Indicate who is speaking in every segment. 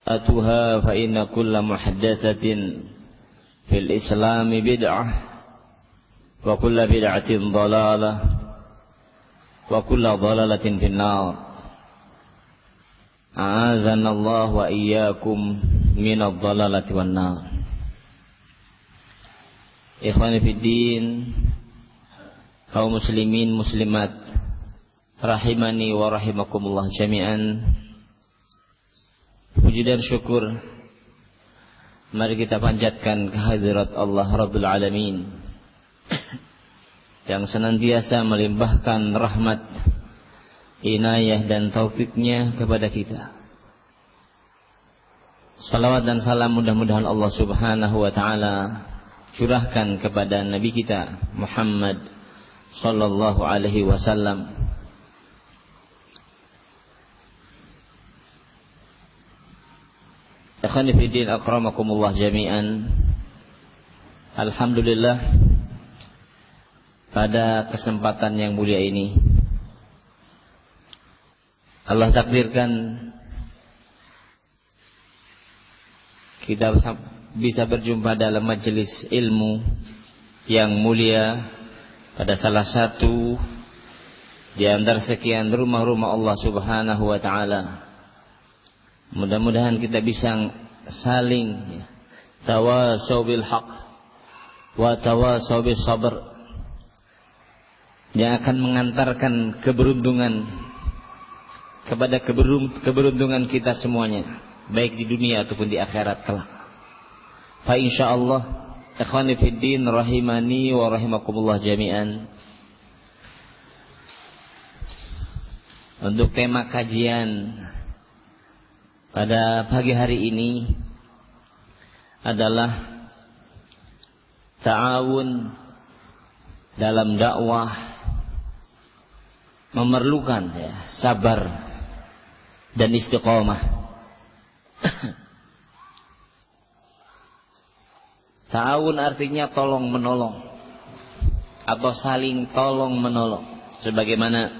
Speaker 1: محدثاتها فإن كل محدثة في الإسلام بدعة وكل بدعة ضلالة وكل ضلالة في النار أعاذنا الله وإياكم من الضلالة والنار. Ikhwani fid din, kaum muslimin muslimat rahimani wa rahimakumullah jami'an. Puji dan syukur mari kita panjatkan kehadirat Allah Rabbul Alamin yang senantiasa melimpahkan rahmat, inayah dan taufiknya kepada kita. Salawat dan salam mudah-mudahan Allah Subhanahu wa ta'ala curahkan kepada Nabi kita Muhammad sallallahu alaihi wasallam. Ikhwani fi din, akramakumullah jami'an. Alhamdulillah, pada kesempatan yang mulia ini Allah takdirkan kita bisa berjumpa dalam majelis ilmu yang mulia pada salah satu di antara sekian rumah-rumah Allah Subhanahu wa ta'ala. Mudah-mudahan kita bisa saling tawasau bil haq wa tawasau bis sabr, yang akan mengantarkan keberuntungan kepada keberuntungan kita semuanya, baik di dunia ataupun di akhirat kelak. Fa insyaallah, ikhwani fid din rahimani wa rahimakumullah jami'an. Untuk tema kajian pada pagi hari ini adalah ta'awun dalam dakwah memerlukan sabar dan istiqamah. Ta'awun artinya tolong menolong atau saling tolong menolong, sebagaimana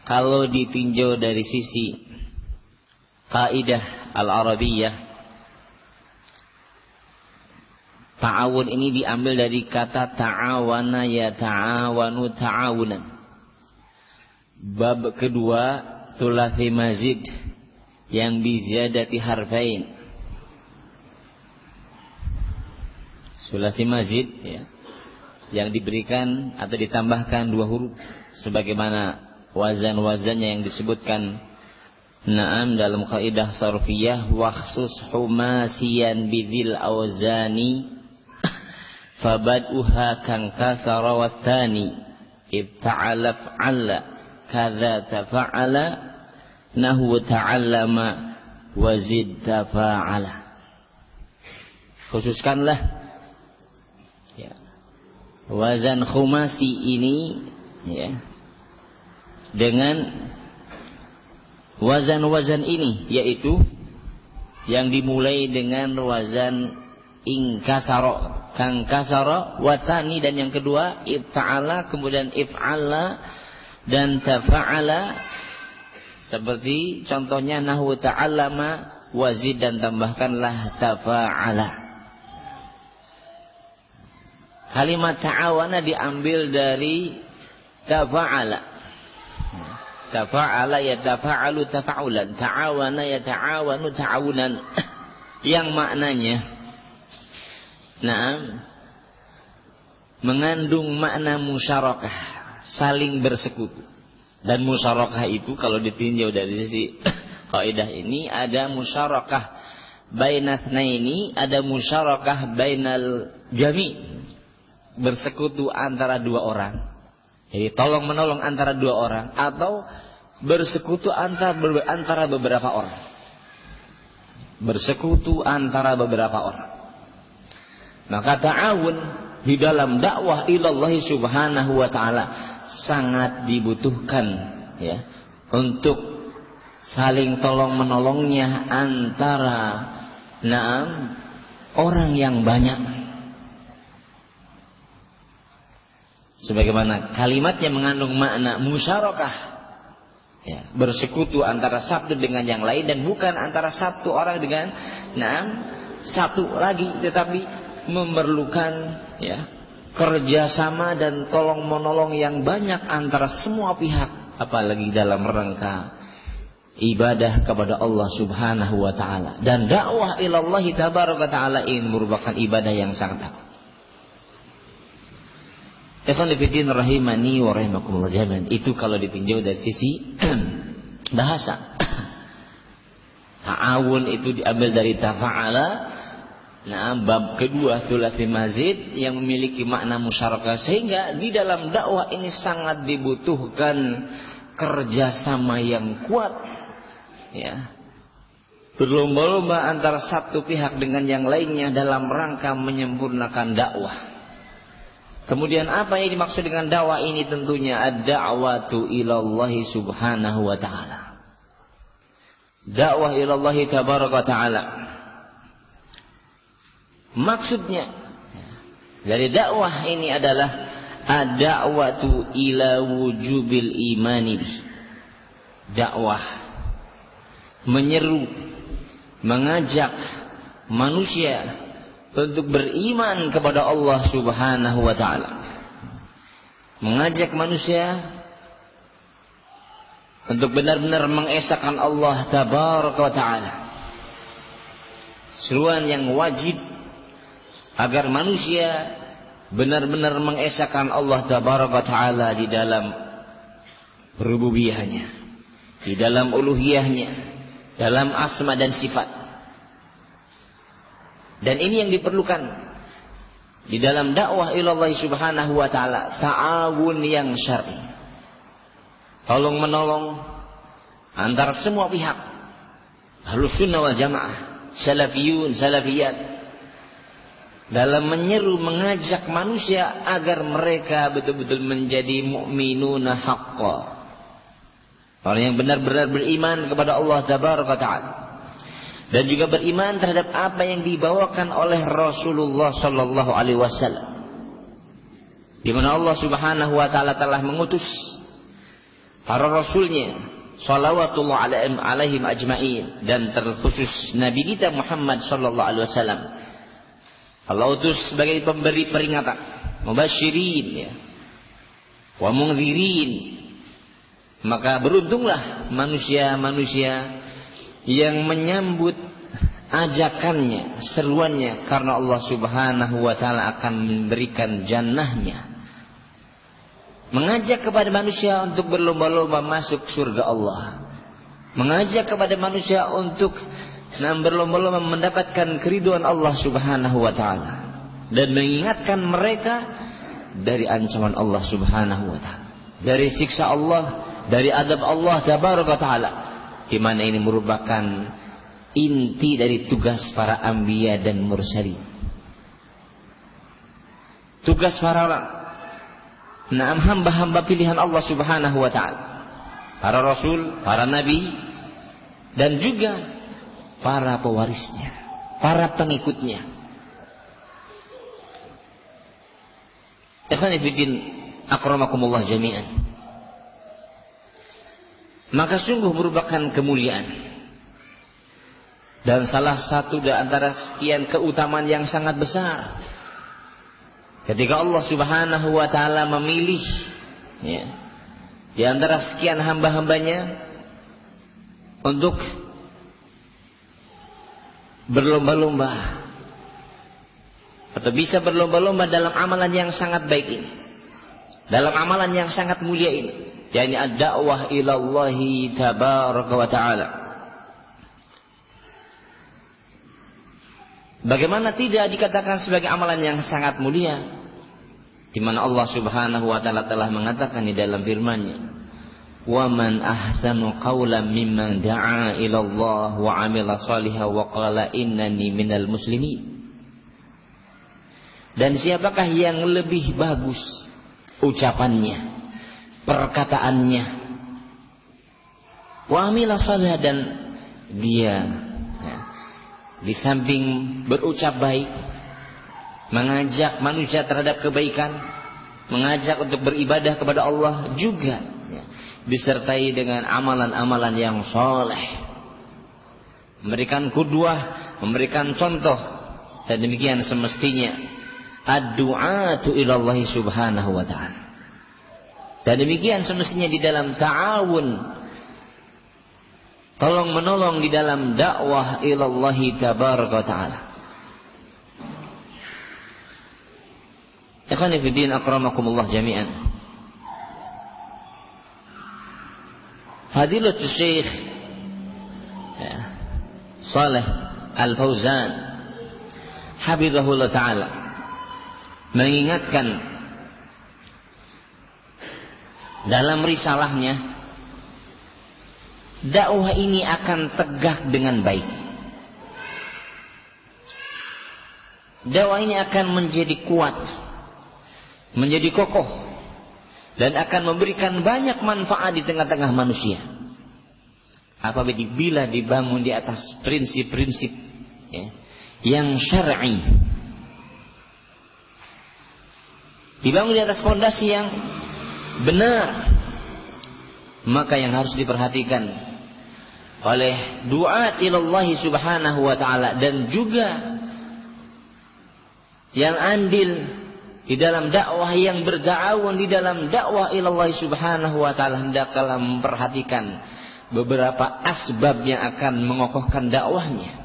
Speaker 1: kalau ditinjau dari sisi kaidah al-Arabiyah, ta'awun ini diambil dari kata ta'awana ya ta'awanu ta'awunan. Bab kedua tulathi mazid yang biziyadati harfain. Sulasi mazid yang diberikan atau ditambahkan dua huruf, sebagaimana wazan-wazannya yang disebutkan na'am dalam kaidah sarfiyah, wakhsus humasiyan bidzil awzani fabad'uha kan kasara wathani ibta'ala fa'ala kadza tafa'ala nahu ta'allama wazid tafa'ala. Khususkanlah wazan khumasi ini dengan wazan-wazan ini, yaitu yang dimulai dengan wazan inkasara, kangkasara, watani, dan yang kedua ibta'ala, kemudian if'ala dan tafa'ala, seperti contohnya nahwu ta'allama wazid dan tambahkanlah tafa'ala. Kalimat ta'awana diambil dari tafa'ala. Tafa'ala ya tafa'alu tafa'ulan, ta'awana ya ta'awanu ta'awunan, yang maknanya mengandung makna musyarakah, saling bersekutu. Dan musyarakah itu kalau ditinjau dari sisi kaidah ini, ada musyarakah bainatsnaini, ada musyarakah bainal jami', bersekutu antara dua orang. Jadi tolong menolong antara dua orang, atau bersekutu antara beberapa orang. Bersekutu antara beberapa orang. Maka ta'awun di dalam dakwah ilallah subhanahu wa ta'ala sangat dibutuhkan untuk saling tolong menolongnya antara orang yang banyak. sebagaimana kalimatnya mengandung makna musyarakah, ya, bersekutu antara satu dengan yang lain, dan bukan antara satu orang dengan satu lagi, tetapi memerlukan ya kerjasama dan tolong menolong yang banyak antara semua pihak, apalagi dalam rangka ibadah kepada Allah Subhanahu wa taala. Dan dakwah ilallah tabaraka taala ini merupakan ibadah yang sangat agung. Ikhwan fillah rahimani wa rahimakumullah jami'an. Itu kalau ditinjau dari sisi bahasa. Ta'awun itu diambil dari tafa'ala. Bab kedua thulathi mazid yang memiliki makna musyarakah, sehingga di dalam dakwah ini sangat dibutuhkan kerjasama yang kuat, ya, berlomba-lomba antara satu pihak dengan yang lainnya dalam rangka menyempurnakan dakwah. Kemudian apa yang dimaksud dengan dakwah ini? Tentunya ad-da'watu ilallahi subhanahu wa ta'ala, dakwah ilallahi tabaraka wa ta'ala. Maksudnya dari dakwah ini adalah ad-da'watu ila wujubil imani. Dakwah menyeru, mengajak manusia untuk beriman kepada Allah Subhanahu wa taala. Mengajak manusia untuk benar-benar mengesahkan Allah Tabaraka wa taala. Seruan yang wajib agar manusia benar-benar mengesahkan Allah Tabaraka Ta'ala di dalam rububiyahnya, di dalam uluhiyahnya, dalam asma dan sifat. Dan ini yang diperlukan di dalam dakwah ilallah subhanahu wa ta'ala, ta'awun yang syar'i, tolong menolong antara semua pihak, Ahlus Sunnah wal Jamaah, salafiyun, salafiyat, dalam menyeru, mengajak manusia agar mereka betul-betul menjadi mukminuna haqqa, orang yang benar-benar beriman kepada Allah Tabaraka Ta'ala, dan juga beriman terhadap apa yang dibawakan oleh Rasulullah Sallallahu Alaihi Wasallam, di mana Allah Subhanahu Wa Ta'ala telah mengutus para Rasulnya salawatullah alaihim ajma'in, dan terkhusus Nabi kita Muhammad Sallallahu Alaihi Wasallam Allah utus sebagai pemberi peringatan, mubasyirin ya, wa mungdzirin. Maka beruntunglah manusia-manusia yang menyambut ajakannya, seruannya, karena Allah Subhanahu wa taala akan memberikan jannahnya. Mengajak kepada manusia untuk berlomba-lomba masuk surga Allah. Mengajak kepada manusia untuk berlomba-lomba mendapatkan keriduan Allah Subhanahu wa taala, dan mengingatkan mereka dari ancaman Allah Subhanahu wa taala, dari siksa Allah, dari adab Allah Tabaraka taala, di mana ini merupakan inti dari tugas para anbiya dan mursalin. Tugas para hamba-hamba pilihan Allah Subhanahu wa taala, para rasul, para nabi, dan juga para pewarisnya, para pengikutnya. Ikhwani fiddin, akramakumullah jami'an. Maka sungguh merupakan kemuliaan dan salah satu di antara sekian keutamaan yang sangat besar ketika Allah Subhanahu wa taala memilih ya, di antara sekian hamba-hambanya untuk berlomba-lomba atau bisa berlomba-lomba dalam amalan yang sangat baik ini, dalam amalan yang sangat mulia ini, yakni ad-da'wah ilallahi tabaraka wa ta'ala. Bagaimana tidak dikatakan sebagai amalan yang sangat mulia, di mana Allah Subhanahu wa taala telah mengatakan di dalam firman-Nya, وَمَنْ أَحْسَنُ قَوْلًا مِمَّنْ دَعَا إِلَى اللَّهِ وَعَمِلَ صَالِحًا وَقَالَ إِنَّنِي مِنَ الْمُسْلِمِينَ. Dan siapakah yang lebih bagus ucapannya, perkataannya, وَعَمِلَ صَالِحًا, dan dia ya, di samping berucap baik, mengajak manusia terhadap kebaikan, mengajak untuk beribadah kepada Allah, juga ya, disertai dengan amalan-amalan yang soleh, memberikan qudwah, memberikan contoh, dan demikian semestinya ad-du'atu ilallahi subhanahu wa ta'ala. Dan demikian semestinya di dalam ta'awun, tolong menolong di dalam dakwah ilallahi tabaraka wa ta'ala. Ikhwani fi din, akramakumullah jami'an. Fadilatul Syekh Shalih Al-Fauzan hafizahullah ta'ala mengingatkan dalam risalahnya, dakwah ini akan tegak dengan baik. Dakwah ini akan menjadi kuat, menjadi kokoh, dan akan memberikan banyak manfaat di tengah-tengah manusia apabila dibangun di atas prinsip-prinsip yang syar'i, dibangun di atas fondasi yang benar. Maka yang harus diperhatikan oleh du'at ilallahi subhanahu wa ta'ala, dan juga yang andil di dalam dakwah, yang berta'awun di dalam dakwah ilallahi subhanahu wa ta'ala, hendaklah memperhatikan beberapa asbab yang akan mengokohkan dakwahnya,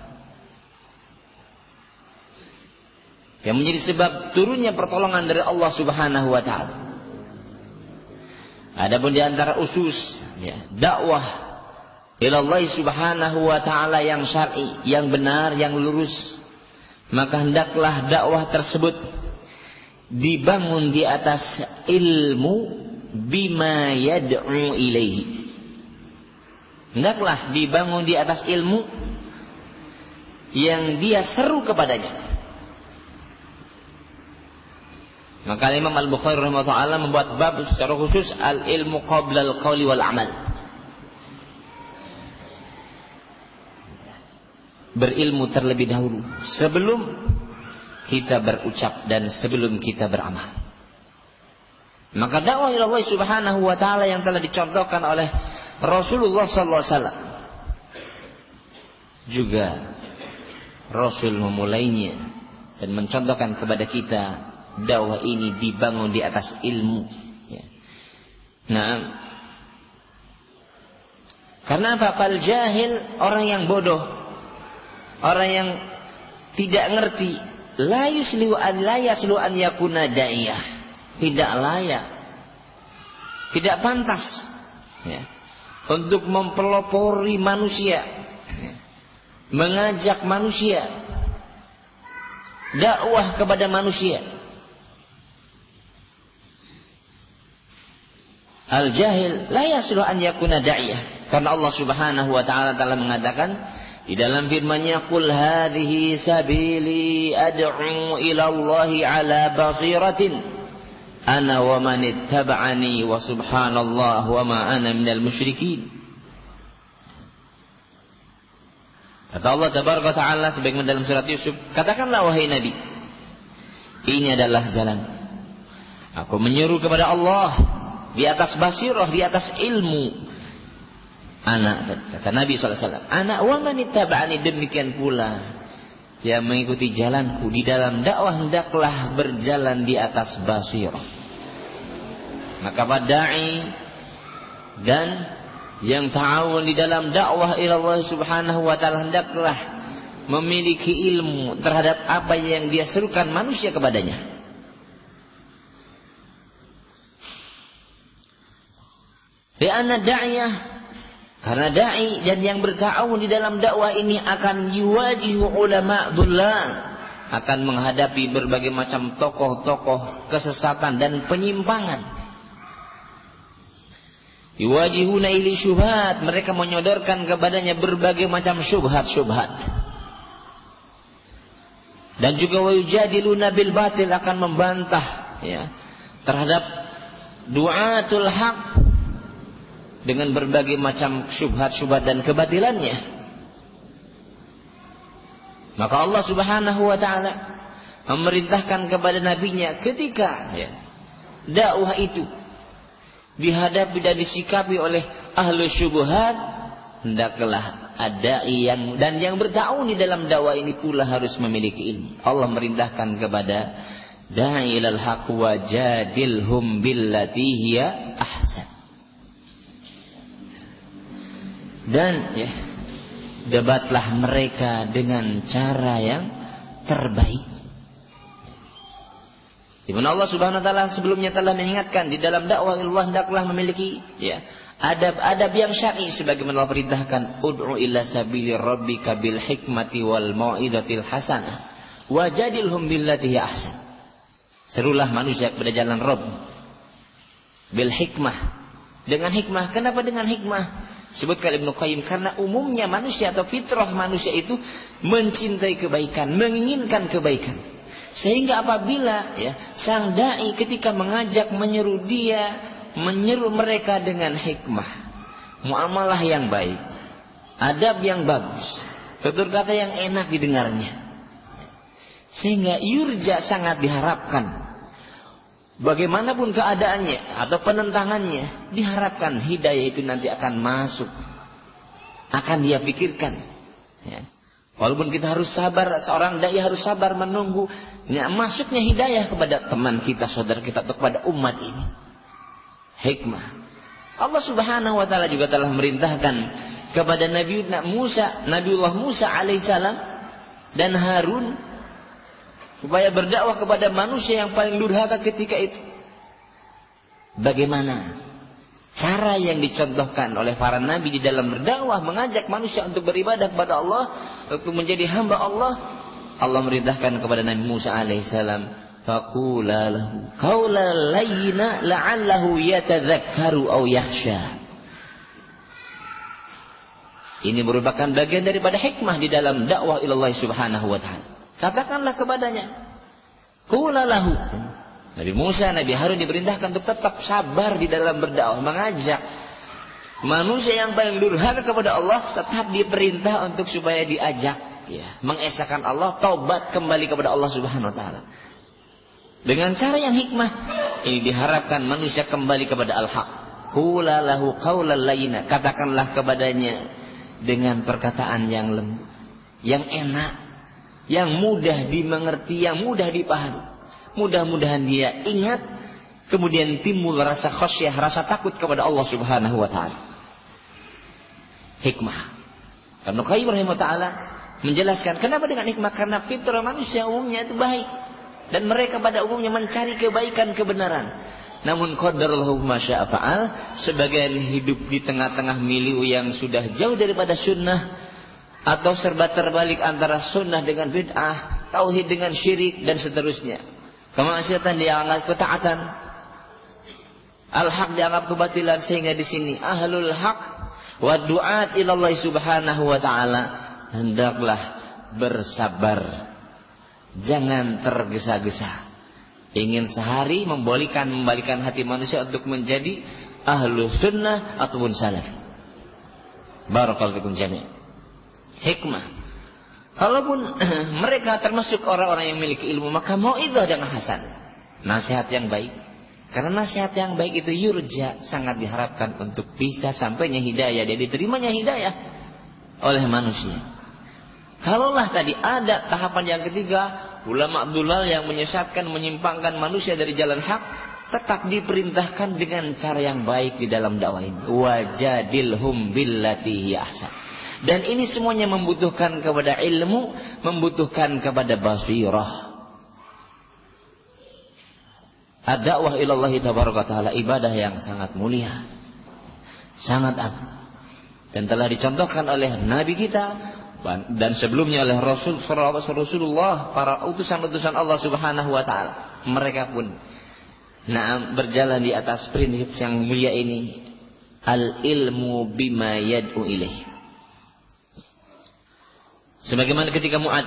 Speaker 1: yang menjadi sebab turunnya pertolongan dari Allah subhanahu wa ta'ala. Adapun di antara usus dakwah ilallahi subhanahu wa ta'ala yang syar'i, yang benar, yang lurus, maka hendaklah dakwah tersebut dibangun di atas ilmu bima yad'u ilaihi. Hendaklah dibangun di atas ilmu yang dia seru kepadanya. Maka Imam Al-Bukhari rahimahullah membuat bab secara khusus al-ilmu qabla al-qawli wal amal. Berilmu terlebih dahulu sebelum kita berucap dan sebelum kita beramal. Maka dakwah ilallah subhanahu wa ta'ala yang telah dicontohkan oleh Rasulullah sallallahu alaihi wasallam, juga Rasul memulainya dan mencontohkan kepada kita dakwah ini dibangun di atas ilmu. Nah, karena apa? Fal jahil, orang yang bodoh, orang yang tidak ngerti, la yuslihu an yakuna da'iyah, tidak layak, tidak pantas untuk mempelopori manusia, mengajak manusia, dakwah kepada manusia. Al-jahil la yasluh an yakuna da'iyah, karena Allah subhanahu wa ta'ala telah mengatakan di dalam firman-Nya, qul hadhihi sabili ad'u ila Allahi ala basiratin ana wa man ittaba'ani wa subhanallah wa ma ana minal musyrikin. Kata Allah tabaraka ta'ala sebagaimana dalam surat Yusuf, katakanlah wahai Nabi, ini adalah jalan. Aku menyeru kepada Allah di atas basirah, di atas ilmu. Anak, kata Nabi SAW, anak wa man ittaba'ani, demikian pula yang mengikuti jalanku di dalam dakwah hendaklah berjalan di atas basirah. Maka da'i dan yang ta'awun di dalam dakwah ila Allah subhanahu wa ta'ala hendaklah memiliki ilmu terhadap apa yang dia serukan manusia kepadanya. Lianna da'iyah, karena da'i dan yang berta'awun di dalam dakwah ini akan yuwajihu ulama dhullal, akan menghadapi berbagai macam tokoh-tokoh kesesatan dan penyimpangan. Yuwajihuna ili syubhat, mereka menyodorkan kepadanya berbagai macam syubhat-syubhat. Dan juga wayujadiluna bil batil, akan membantah terhadap du'atul haq dengan berbagai macam syubhat-syubhat dan kebatilannya. Maka Allah subhanahu wa ta'ala memerintahkan kepada nabinya ketika dakwah itu dihadapi dan disikapi oleh ahlu syubhat, hendaklah ada yang berdakwah di dalam dakwah ini pula harus memiliki ilmu. Allah merintahkan kepada da'i ilal haq wajadilhum billati hiya ahsan. Dan debatlah mereka dengan cara yang terbaik. Di mana Allah Subhanahu wa taala sebelumnya telah mengingatkan di dalam dakwah Allah hendaklah memiliki adab-adab yang syar'i sebagaimana Allah perintahkan ud'u ila sabili rabbika bil hikmati wal mau'izatil hasanah wajadilhum billati hiya ahsan. Serulah manusia kepada jalan Rabb bil hikmah, dengan hikmah. Kenapa dengan hikmah? Sebutkan Ibnu Qayyim, karena umumnya manusia atau fitrah manusia itu mencintai kebaikan, menginginkan kebaikan. Sehingga apabila sang dai ketika mengajak, menyeru mereka dengan hikmah, muamalah yang baik, adab yang bagus, tutur kata yang enak didengarnya, sehingga yurja sangat diharapkan. Bagaimanapun keadaannya atau penentangannya, diharapkan hidayah itu nanti akan masuk, akan dia pikirkan. Walaupun kita harus sabar, seorang dai harus sabar menunggu masuknya hidayah kepada teman kita, saudara kita, atau kepada umat ini. Hikmah. Allah Subhanahu wa taala juga telah merintahkan kepada Nabiullah Musa alaihissalam dan Harun supaya berdakwah kepada manusia yang paling durhaka ketika itu. Bagaimana cara yang dicontohkan oleh para nabi di dalam berdakwah, mengajak manusia untuk beribadah kepada Allah, untuk menjadi hamba Allah. Allah merintahkan kepada Nabi Musa alaihissalam, faqula lahu qawlan layyina la'allahu yatadzakkaru aw yakhsha. Ini merupakan bagian daripada hikmah di dalam dakwah ilallah Subhanahu wa taala. Katakanlah kepadanya, qula lahu. Nabi Musa, Nabi Harun diperintahkan untuk tetap sabar di dalam berdakwah, mengajak manusia yang paling durhaka kepada Allah, tetap diperintah untuk supaya diajak mengesahkan Allah, taubat kembali kepada Allah Subhanahu wa taala. Dengan cara yang hikmah ini diharapkan manusia kembali kepada al-haq. Qula lahu qawlan layyina, katakanlah kepadanya dengan perkataan yang lembut, yang enak, yang mudah dimengerti, yang mudah dipahami. Mudah-mudahan dia ingat, kemudian timbul rasa khasyah, rasa takut kepada Allah Subhanahu wa taala. Hikmah. Ibnu Qayyim rahimahullah taala menjelaskan kenapa dengan hikmah, karena fitrah manusia umumnya itu baik dan mereka pada umumnya mencari kebaikan, kebenaran. Namun qadarallahu ma syaa fa'al, sebagian hidup di tengah-tengah milieu yang sudah jauh daripada sunnah, atau serba terbalik antara sunnah dengan bid'ah, tauhid dengan syirik, dan seterusnya. Kemaksiatan dianggap ketaatan, al-haq dianggap kebatilan, sehingga di sini ahlul haq wa du'at ilallah Subhanahu wa taala hendaklah bersabar, jangan tergesa-gesa. Ingin sehari membalikan hati manusia untuk menjadi ahlu sunnah ataupun salaf. Barakallahu fikum jami'an. Hikmah. Kalaupun mereka termasuk orang-orang yang memiliki ilmu, maka mau'izah dengan hasan, nasihat yang baik. Karena nasihat yang baik itu yurja, sangat diharapkan untuk bisa sampainya hidayah dan diterimanya hidayah oleh manusia. Kalaulah tadi ada tahapan yang ketiga, ulama Abdullah yang menyesatkan, menyimpangkan manusia dari jalan hak, tetap diperintahkan dengan cara yang baik di dalam dakwah ini. Wajadilhum billati hiya ahsan. Dan ini semuanya membutuhkan kepada ilmu, membutuhkan kepada basirah. Ad-da'wah ilallahi tabaraka ta'ala ibadah yang sangat mulia, sangat agung, dan telah dicontohkan oleh Nabi kita dan sebelumnya oleh Rasulullah, para utusan-utusan Allah Subhanahu wa taala. Mereka pun berjalan di atas prinsip yang mulia ini, al-ilmu bima yad'u ilaih. Sebagaimana ketika Mu'ad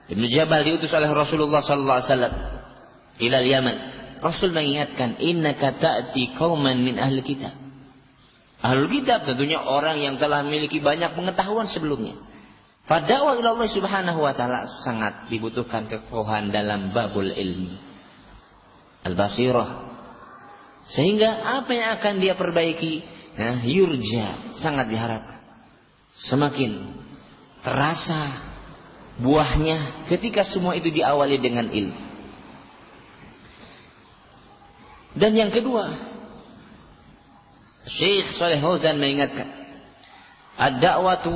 Speaker 1: Ibnu Jabal diutus oleh Rasulullah sallallahu alaihi wasallam ila Yaman, Rasul mengingatkan, innaka ta'ti qauman min ahli kitab. Ahlul kitab tentunya orang yang telah memiliki banyak pengetahuan sebelumnya. Dakwah ila Allah Subhanahu wa taala sangat dibutuhkan kekokohan dalam babul ilmi, al-basirah. Sehingga apa yang akan dia perbaiki, yurja, sangat diharapkan. Semakin terasa buahnya ketika semua itu diawali dengan ilmu. Dan yang kedua, Syekh Shalih Fauzan mengingatkan, ad-da'watu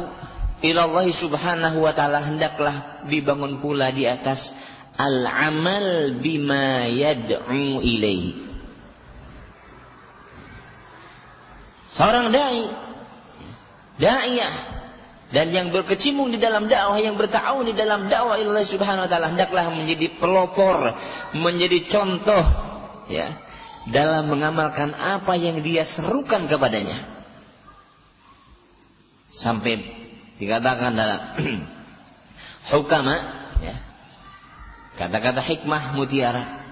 Speaker 1: ila Allah subhanahu wa ta'ala hendaklah dibangun pula di atas al-amal bima yad'u ilaihi. Seorang da'iyah dan yang berkecimpung di dalam dakwah, yang berta'awun di dalam dakwah ila Allah subhanahu wa ta'ala, hendaklah menjadi pelopor, menjadi contoh, ya, dalam mengamalkan apa yang dia serukan kepadanya. Sampai dikatakan dalam hukama, ya, kata-kata hikmah mutiara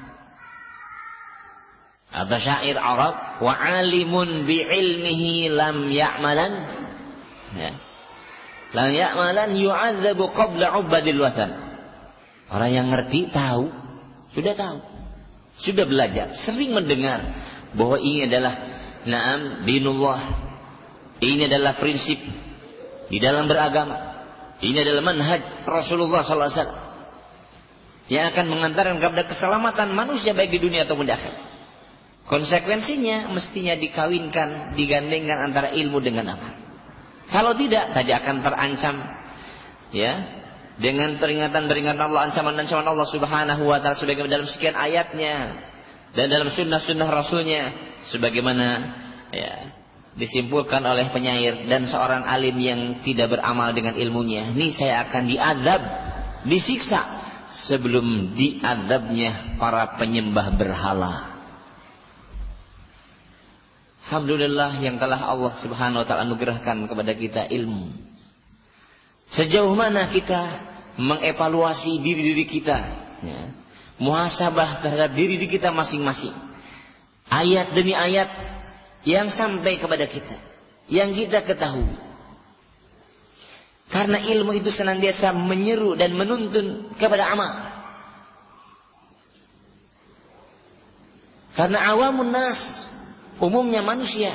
Speaker 1: atau syair Arab, wa alimun bi ilmihi lam ya'malan, ya, lam ya'malan yu'adzabu qabla ubadil watan. Orang yang ngerti, tahu, sudah belajar, sering mendengar bahwa ini adalah dinullah, ini adalah prinsip di dalam beragama, ini adalah manhaj Rasulullah sallallahu alaihi wasallam yang akan mengantarkan kepada keselamatan manusia baik di dunia ataupun di akhirat. Konsekuensinya mestinya dikawinkan, digandengkan antara ilmu dengan amal. Kalau tidak, tadi akan terancam, ya, dengan peringatan-peringatan Allah, ancaman-ancaman Allah subhanahu wa ta'ala sebagaimana dalam sekian ayatnya dan dalam sunnah-sunnah Rasulnya, sebagaimana, ya, disimpulkan oleh penyair, dan seorang alim yang tidak beramal dengan ilmunya, ini saya akan diadab, disiksa sebelum diadabnya para penyembah berhala. Alhamdulillah yang telah Allah subhanahu wa ta'ala anugerahkan kepada kita ilmu. Sejauh mana kita mengevaluasi diri kita, ya, muhasabah terhadap diri kita masing-masing. Ayat demi ayat yang sampai kepada kita, yang kita ketahui. Karena ilmu itu senantiasa menyeru dan menuntun kepada amal. Karena awamun nas, umumnya manusia,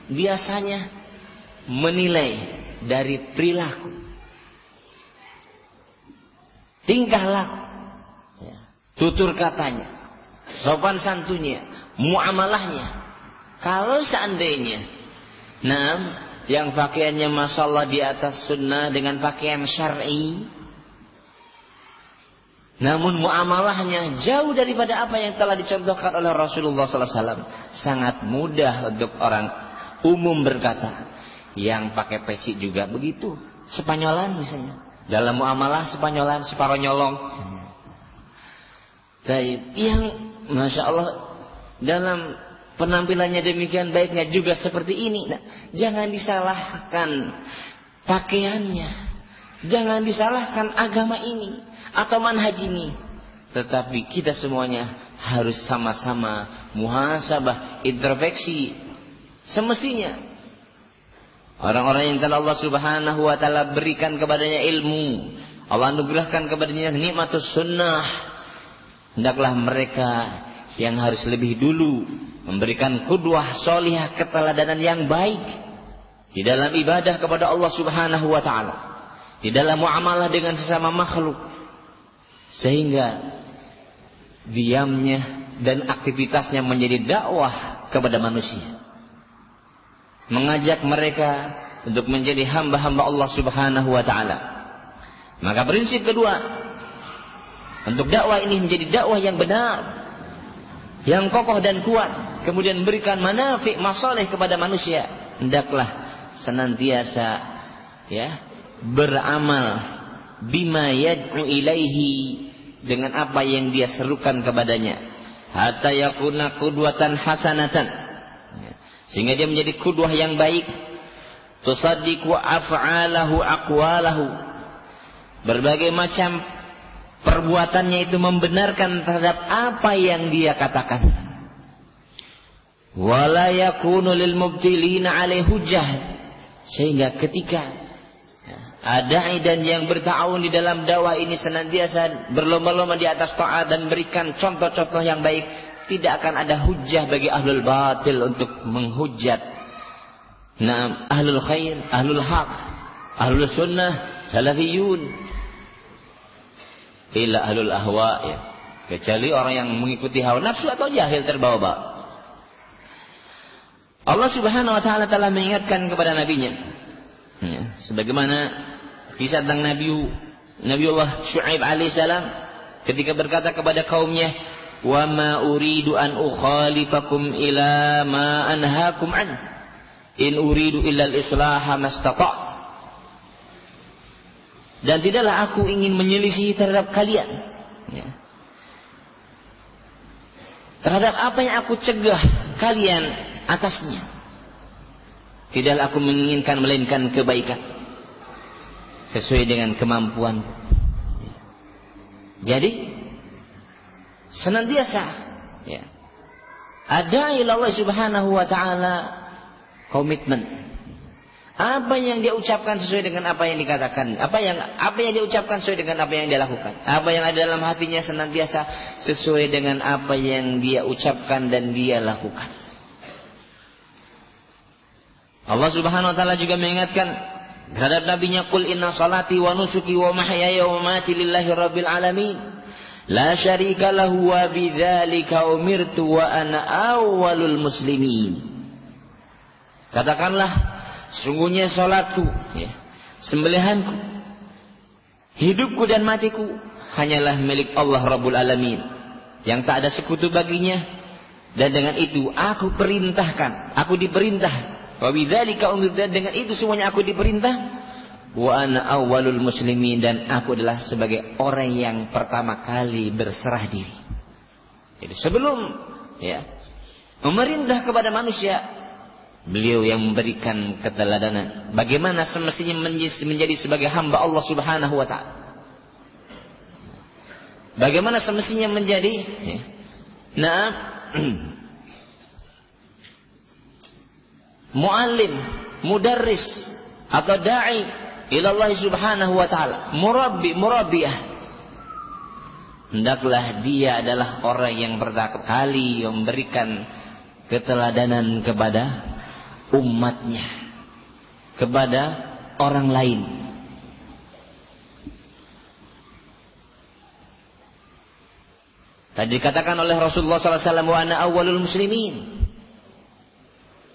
Speaker 1: biasanya menilai dari perilaku, tingkah laku, ya, tutur katanya, sopan santunnya, muamalahnya. Kalau seandainya yang pakaiannya masyaallah di atas sunnah dengan pakaian syar'i, namun muamalahnya jauh daripada apa yang telah dicontohkan oleh Rasulullah sallallahu alaihi wasallam, sangat mudah untuk orang umum berkata, yang pakai peci juga begitu, Spanyolan misalnya, dalam muamalah Spanyolan, Sparonyolong. Yang masya Allah dalam penampilannya demikian baiknya juga seperti ini. Jangan disalahkan pakaiannya, jangan disalahkan agama ini atau manhaj ini, tetapi kita semuanya harus sama-sama muhasabah, introspeksi. Semestinya orang-orang yang telah Allah subhanahu wa ta'ala berikan kepadanya ilmu, Allah anugerahkan kepadanya nikmatus sunnah, hendaklah mereka yang harus lebih dulu memberikan qudwah sholihah, keteladanan yang baik di dalam ibadah kepada Allah subhanahu wa ta'ala, di dalam muamalah dengan sesama makhluk, sehingga diamnya dan aktivitasnya menjadi dakwah kepada manusia, mengajak mereka untuk menjadi hamba-hamba Allah subhanahu wa ta'ala. Maka prinsip kedua untuk dakwah ini menjadi dakwah yang benar, yang kokoh dan kuat, kemudian memberikan manafi' masalih kepada manusia, hendaklah senantiasa, ya, beramal bima yad'u ilaihi, dengan apa yang dia serukan kepadanya, hatta yakuna qudwatan hasanatan, sehingga dia menjadi qudwah yang baik, tusaddiqu af'alahu aqwalahu, berbagai macam perbuatannya itu membenarkan terhadap apa yang dia katakan, wala yakunu lil mubtilina alaihi hujjah, sehingga ketika Dai dan yang berta'awun di dalam dakwah ini senantiasa berlomba-lomba di atas taat dan berikan contoh-contoh yang baik, tidak akan ada hujah bagi ahlul batil untuk menghujat ahlul khair, ahlul haq, ahlul sunnah, salafiyun, illa ahlul ahwa, ya. Kecuali orang yang mengikuti hawa nafsu atau jahil terbawa-bawa. Allah Subhanahu wa taala telah mengingatkan kepada nabinya, ya, sebagaimana kisah tentang Nabiullah Syuaib alaihissalam ketika berkata kepada kaumnya, "Wa ma uridu an ukhalifakum ila ma anhaakum an, in uridu illa al-islaha mastata'tu." Dan tidaklah aku ingin menyelisihi terhadap kalian, ya, terhadap apa yang aku cegah kalian atasnya. Tidaklah aku menginginkan melainkan kebaikan sesuai dengan kemampuan. Jadi senantiasa, ya, ada ilallah Subhanahu wa taala komitmen. Apa yang dia ucapkan sesuai dengan apa yang dikatakan, apa yang dia ucapkan sesuai dengan apa yang dia lakukan. Apa yang ada dalam hatinya senantiasa sesuai dengan apa yang dia ucapkan dan dia lakukan. Allah Subhanahu wa taala juga mengingatkan terhadap nabinya, "Qul inna salati wa nusuki wa mahyaya wa mamati lillahi rabbil alamin. La syarika lahu wa bidzalika umirtu wa ana awwalul muslimin." Katakanlah, sungguhnya salatku, ya, sembelihanku, hidupku dan matiku hanyalah milik Allah Rabbul Alamin, yang tak ada sekutu baginya, dan dengan itu aku diperintah. Wa bidzalika umirtu, dengan itu semuanya aku diperintah. Wa ana awwalul muslimin, dan aku adalah sebagai orang yang pertama kali berserah diri. Jadi sebelum, ya, memerintah kepada manusia, beliau yang memberikan keteladanan bagaimana semestinya menjadi sebagai hamba Allah Subhanahu wa taala. Bagaimana semestinya menjadi, ya, muallim, mudarris atau dai ilallah Subhanahu wa taala, murabbiyah. Hendaklah dia adalah orang yang pertama kali memberikan keteladanan kepada umatnya, kepada orang lain. Tadi dikatakan oleh Rasulullah SAW, "Wa ana awwalul muslimin."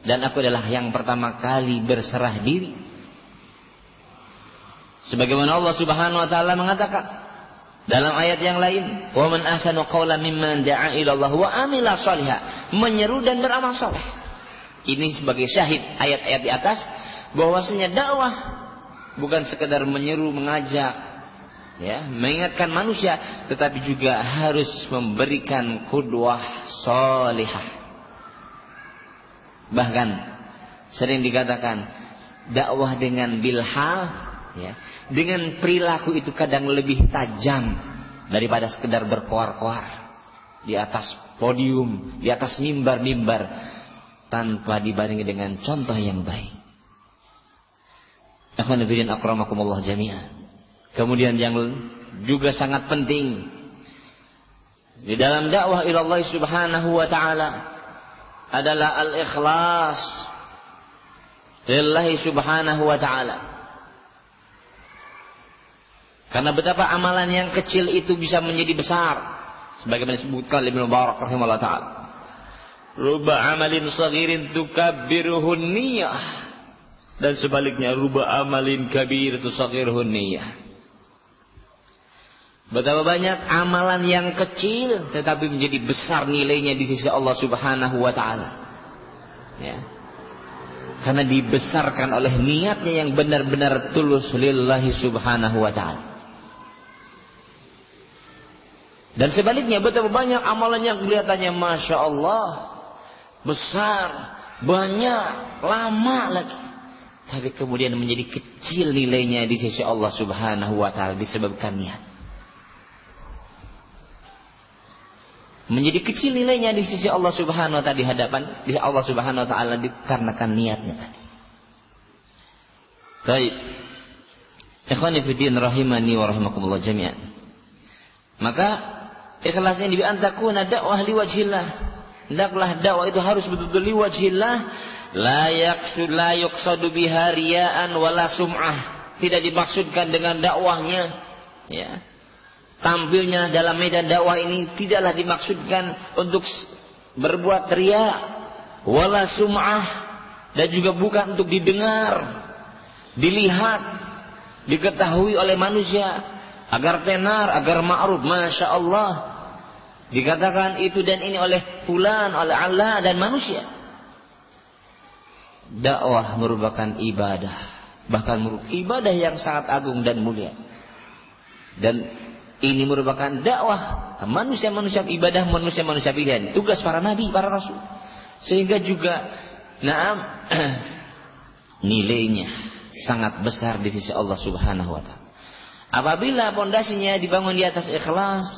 Speaker 1: Dan aku adalah yang pertama kali berserah diri. Sebagaimana Allah Subhanahu wa taala mengatakan dalam ayat yang lain, "Wa man ahsanu qawlan mimman da'a ila Allah wa amila shalihan." Menyeru dan beramal saleh. Ini sebagai syahid ayat-ayat di atas bahwasanya dakwah bukan sekedar menyeru, mengajak, ya, mengingatkan manusia, tetapi juga harus memberikan qudwah shalihah. Bahkan sering dikatakan dakwah dengan bilhal, ya, dengan perilaku itu kadang lebih tajam daripada sekedar berkoar-koar di atas podium, di atas mimbar-mimbar, tanpa dibandingi dengan contoh yang baik. Akhwan fillah akramakumullah jami'an. Kemudian yang juga sangat penting di dalam dakwah ila Allah Subhanahu wa taala adalah al-ikhlas lillahi Subhanahu wa ta'ala. Karena betapa amalan yang kecil itu bisa menjadi besar, sebagaimana disebutkan oleh Ibnu Mubarak rahimahullah ta'ala, "Ruba amalin saghirin tukabbiruhun niyah." Dan sebaliknya, "Ruba amalin kabir tusaghirhun niyah." Betapa banyak amalan yang kecil tetapi menjadi besar nilainya di sisi Allah Subhanahu wa taala. Ya. Karena dibesarkan oleh niatnya yang benar-benar tulus lillahi Subhanahu wa taala. Dan sebaliknya, betapa banyak amalan yang kelihatannya Masya Allah, besar, banyak, lama lagi, tapi kemudian menjadi kecil nilainya di sisi Allah Subhanahu wa taala disebabkan niat. Menjadi kecil nilainya di sisi Allah Subhanahu wa taala, di hadapan di Allah Subhanahu wa taala, dikarenakan niatnya tadi. Baik. Ikhwani fiddin rahimani wa rahimakumullah jami'an. Maka ikhlas ini bi antakuna dakwah liwajhillah. Hendaklah dakwah itu harus betul-betul liwajhillah, la yuqsadu biha riya'an wala sum'ah. Tidak dimaksudkan dengan dakwahnya, ya, tampilnya dalam medan dakwah ini tidaklah dimaksudkan untuk berbuat riya wala sum'ah, dan juga bukan untuk didengar, dilihat, diketahui oleh manusia agar tenar, agar ma'ruf, masya Allah, dikatakan itu dan ini oleh fulan, oleh Allah dan manusia. Dakwah merupakan ibadah, bahkan ibadah yang sangat agung dan mulia. Dan ini merupakan dakwah manusia-manusia, ibadah manusia-manusia pilihan, tugas para nabi, para rasul. Sehingga juga nilainya sangat besar di sisi Allah Subhanahu wa taala. Apabila pondasinya dibangun di atas ikhlas,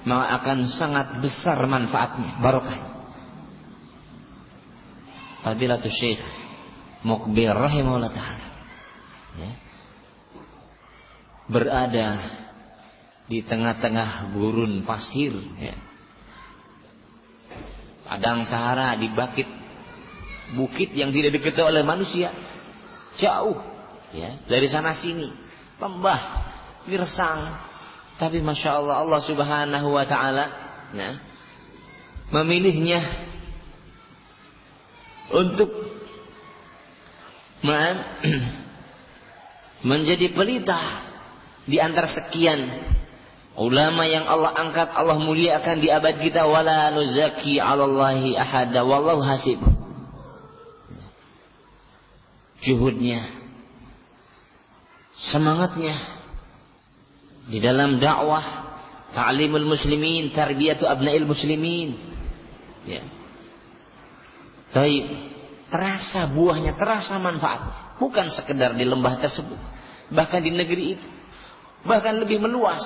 Speaker 1: maka akan sangat besar manfaatnya, barokahnya. Fadilatul Syekh Muqbil rahimahullah taala, ya, berada di tengah-tengah gurun pasir, ya, padang Sahara, di bukit yang tidak diketahui oleh manusia, jauh, ya, dari sana sini, lembah, gersang, tapi masya Allah, Allah Subhanahu wa taala, ya, memilihnya untuk menjadi pelita di antara sekian ulama yang Allah angkat, Allah muliakan di abad kita. Wala nuzaki 'alallahi ahada wallahu hasib. Juhudnya, semangatnya di dalam dakwah, ta'limul muslimin, tarbiyatu abnail muslimin, ya. Taib, terasa buahnya, terasa manfaatnya, bukan sekedar di lembah tersebut, bahkan di negeri itu, bahkan lebih meluas,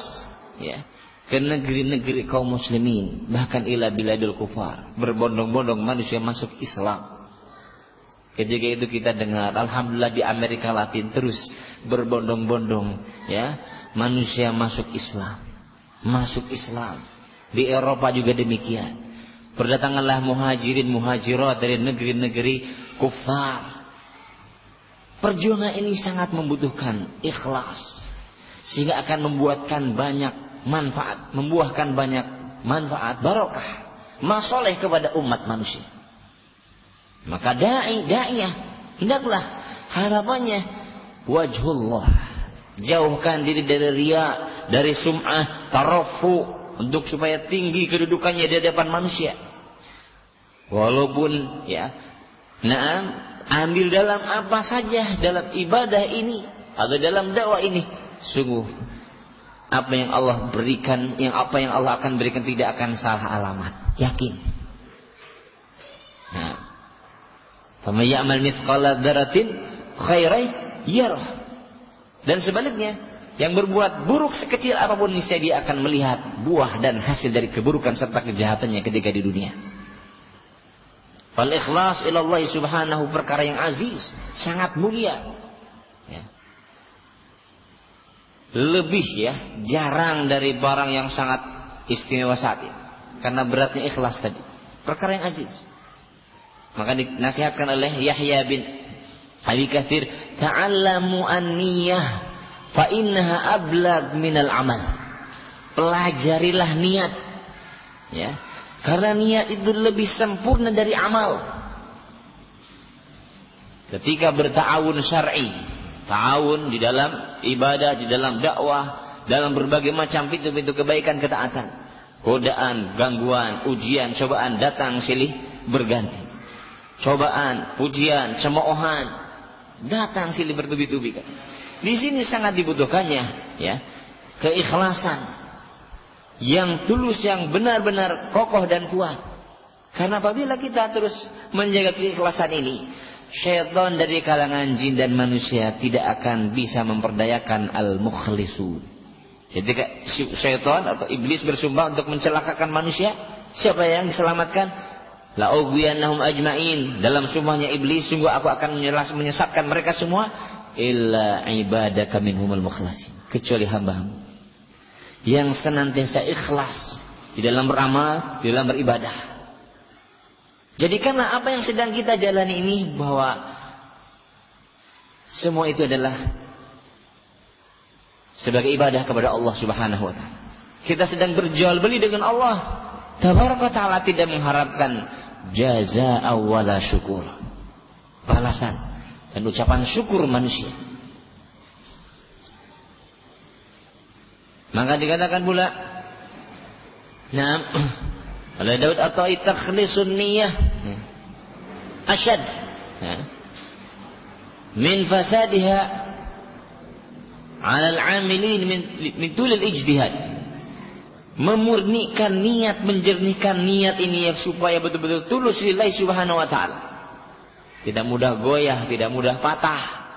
Speaker 1: ya, ke negeri-negeri kaum muslimin, bahkan ila biladul kufar, berbondong-bondong manusia masuk Islam. Ketika itu kita dengar, alhamdulillah di Amerika Latin terus berbondong-bondong, ya, manusia masuk Islam, masuk Islam. Di Eropa juga demikian. Berdatanganlah muhajirin muhajirat dari negeri-negeri kufar. Perjuangan ini sangat membutuhkan ikhlas, sehingga akan membuahkan banyak manfaat, barokah, masoleh kepada umat manusia. Maka da'iyah hendaklah harapannya wajhullah, jauhkan diri dari riya, dari sum'ah, tarafu, untuk supaya tinggi kedudukannya di hadapan manusia. Walaupun, ya, ambil dalam apa saja, dalam ibadah ini atau dalam dakwah ini, sungguh apa yang Allah berikan, apa yang Allah akan berikan tidak akan salah alamat, yakin. Nah, faman ya'mal mithqala dzarratin khairan yarah. Dan sebaliknya, yang berbuat buruk sekecil apapun niscaya dia akan melihat buah dan hasil dari keburukan serta kejahatannya ketika di dunia. Fal ikhlas ilallah subhanahu, perkara yang aziz, sangat mulia, ya. Lebih, ya, jarang dari barang yang sangat istimewa saat ini, karena beratnya ikhlas tadi, perkara yang aziz. Maka dinasihatkan oleh Yahya bin Abi Katsir, ta'allamu an-niyah fa innaha ablag minal amal. Pelajarilah niat, ya, karena niat itu lebih sempurna dari amal. Ketika berta'awun syar'i, ta'awun di dalam ibadah, di dalam dakwah, dalam berbagai macam pintu-pintu kebaikan, ketaatan, godaan, gangguan, ujian, cobaan datang silih berganti. Cobaan, pujian, cemoohan datang silih bertubi-tubi. Di sini sangat dibutuhkannya, ya, keikhlasan yang tulus, yang benar-benar kokoh dan kuat. Karena apabila kita terus menjaga keikhlasan ini, syaitan dari kalangan jin dan manusia tidak akan bisa memperdayakan al-mukhlisun. Jadi syaitan atau iblis bersumpah untuk mencelakakan manusia, siapa yang diselamatkan? La ughwiyannahum ajmain. Dalam sumpahnya iblis, sungguh aku akan menyesatkan mereka semua. illa ibadaka minhumul mukhlasin, kecuali hamba-Mu yang senantiasa ikhlas di dalam beramal, di dalam beribadah. Jadikanlah apa yang sedang kita jalani ini bahwa semua itu adalah sebagai ibadah kepada Allah Subhanahu wa taala. Kita sedang berjual beli dengan Allah Tabaraka ta'ala, tidak mengharapkan jazaa wala syukur, balasan dan ucapan syukur manusia. Maka dikatakan pula, nah, oleh Daud At-Tai, takhlisun niyah asyad min fasadiha 'ala al-'amilin min tulil ijtihad. Memurnikan niat, menjernihkan niat ini yang supaya betul-betul tulus lillahi subhanahu wa ta'ala, tidak mudah goyah, tidak mudah patah.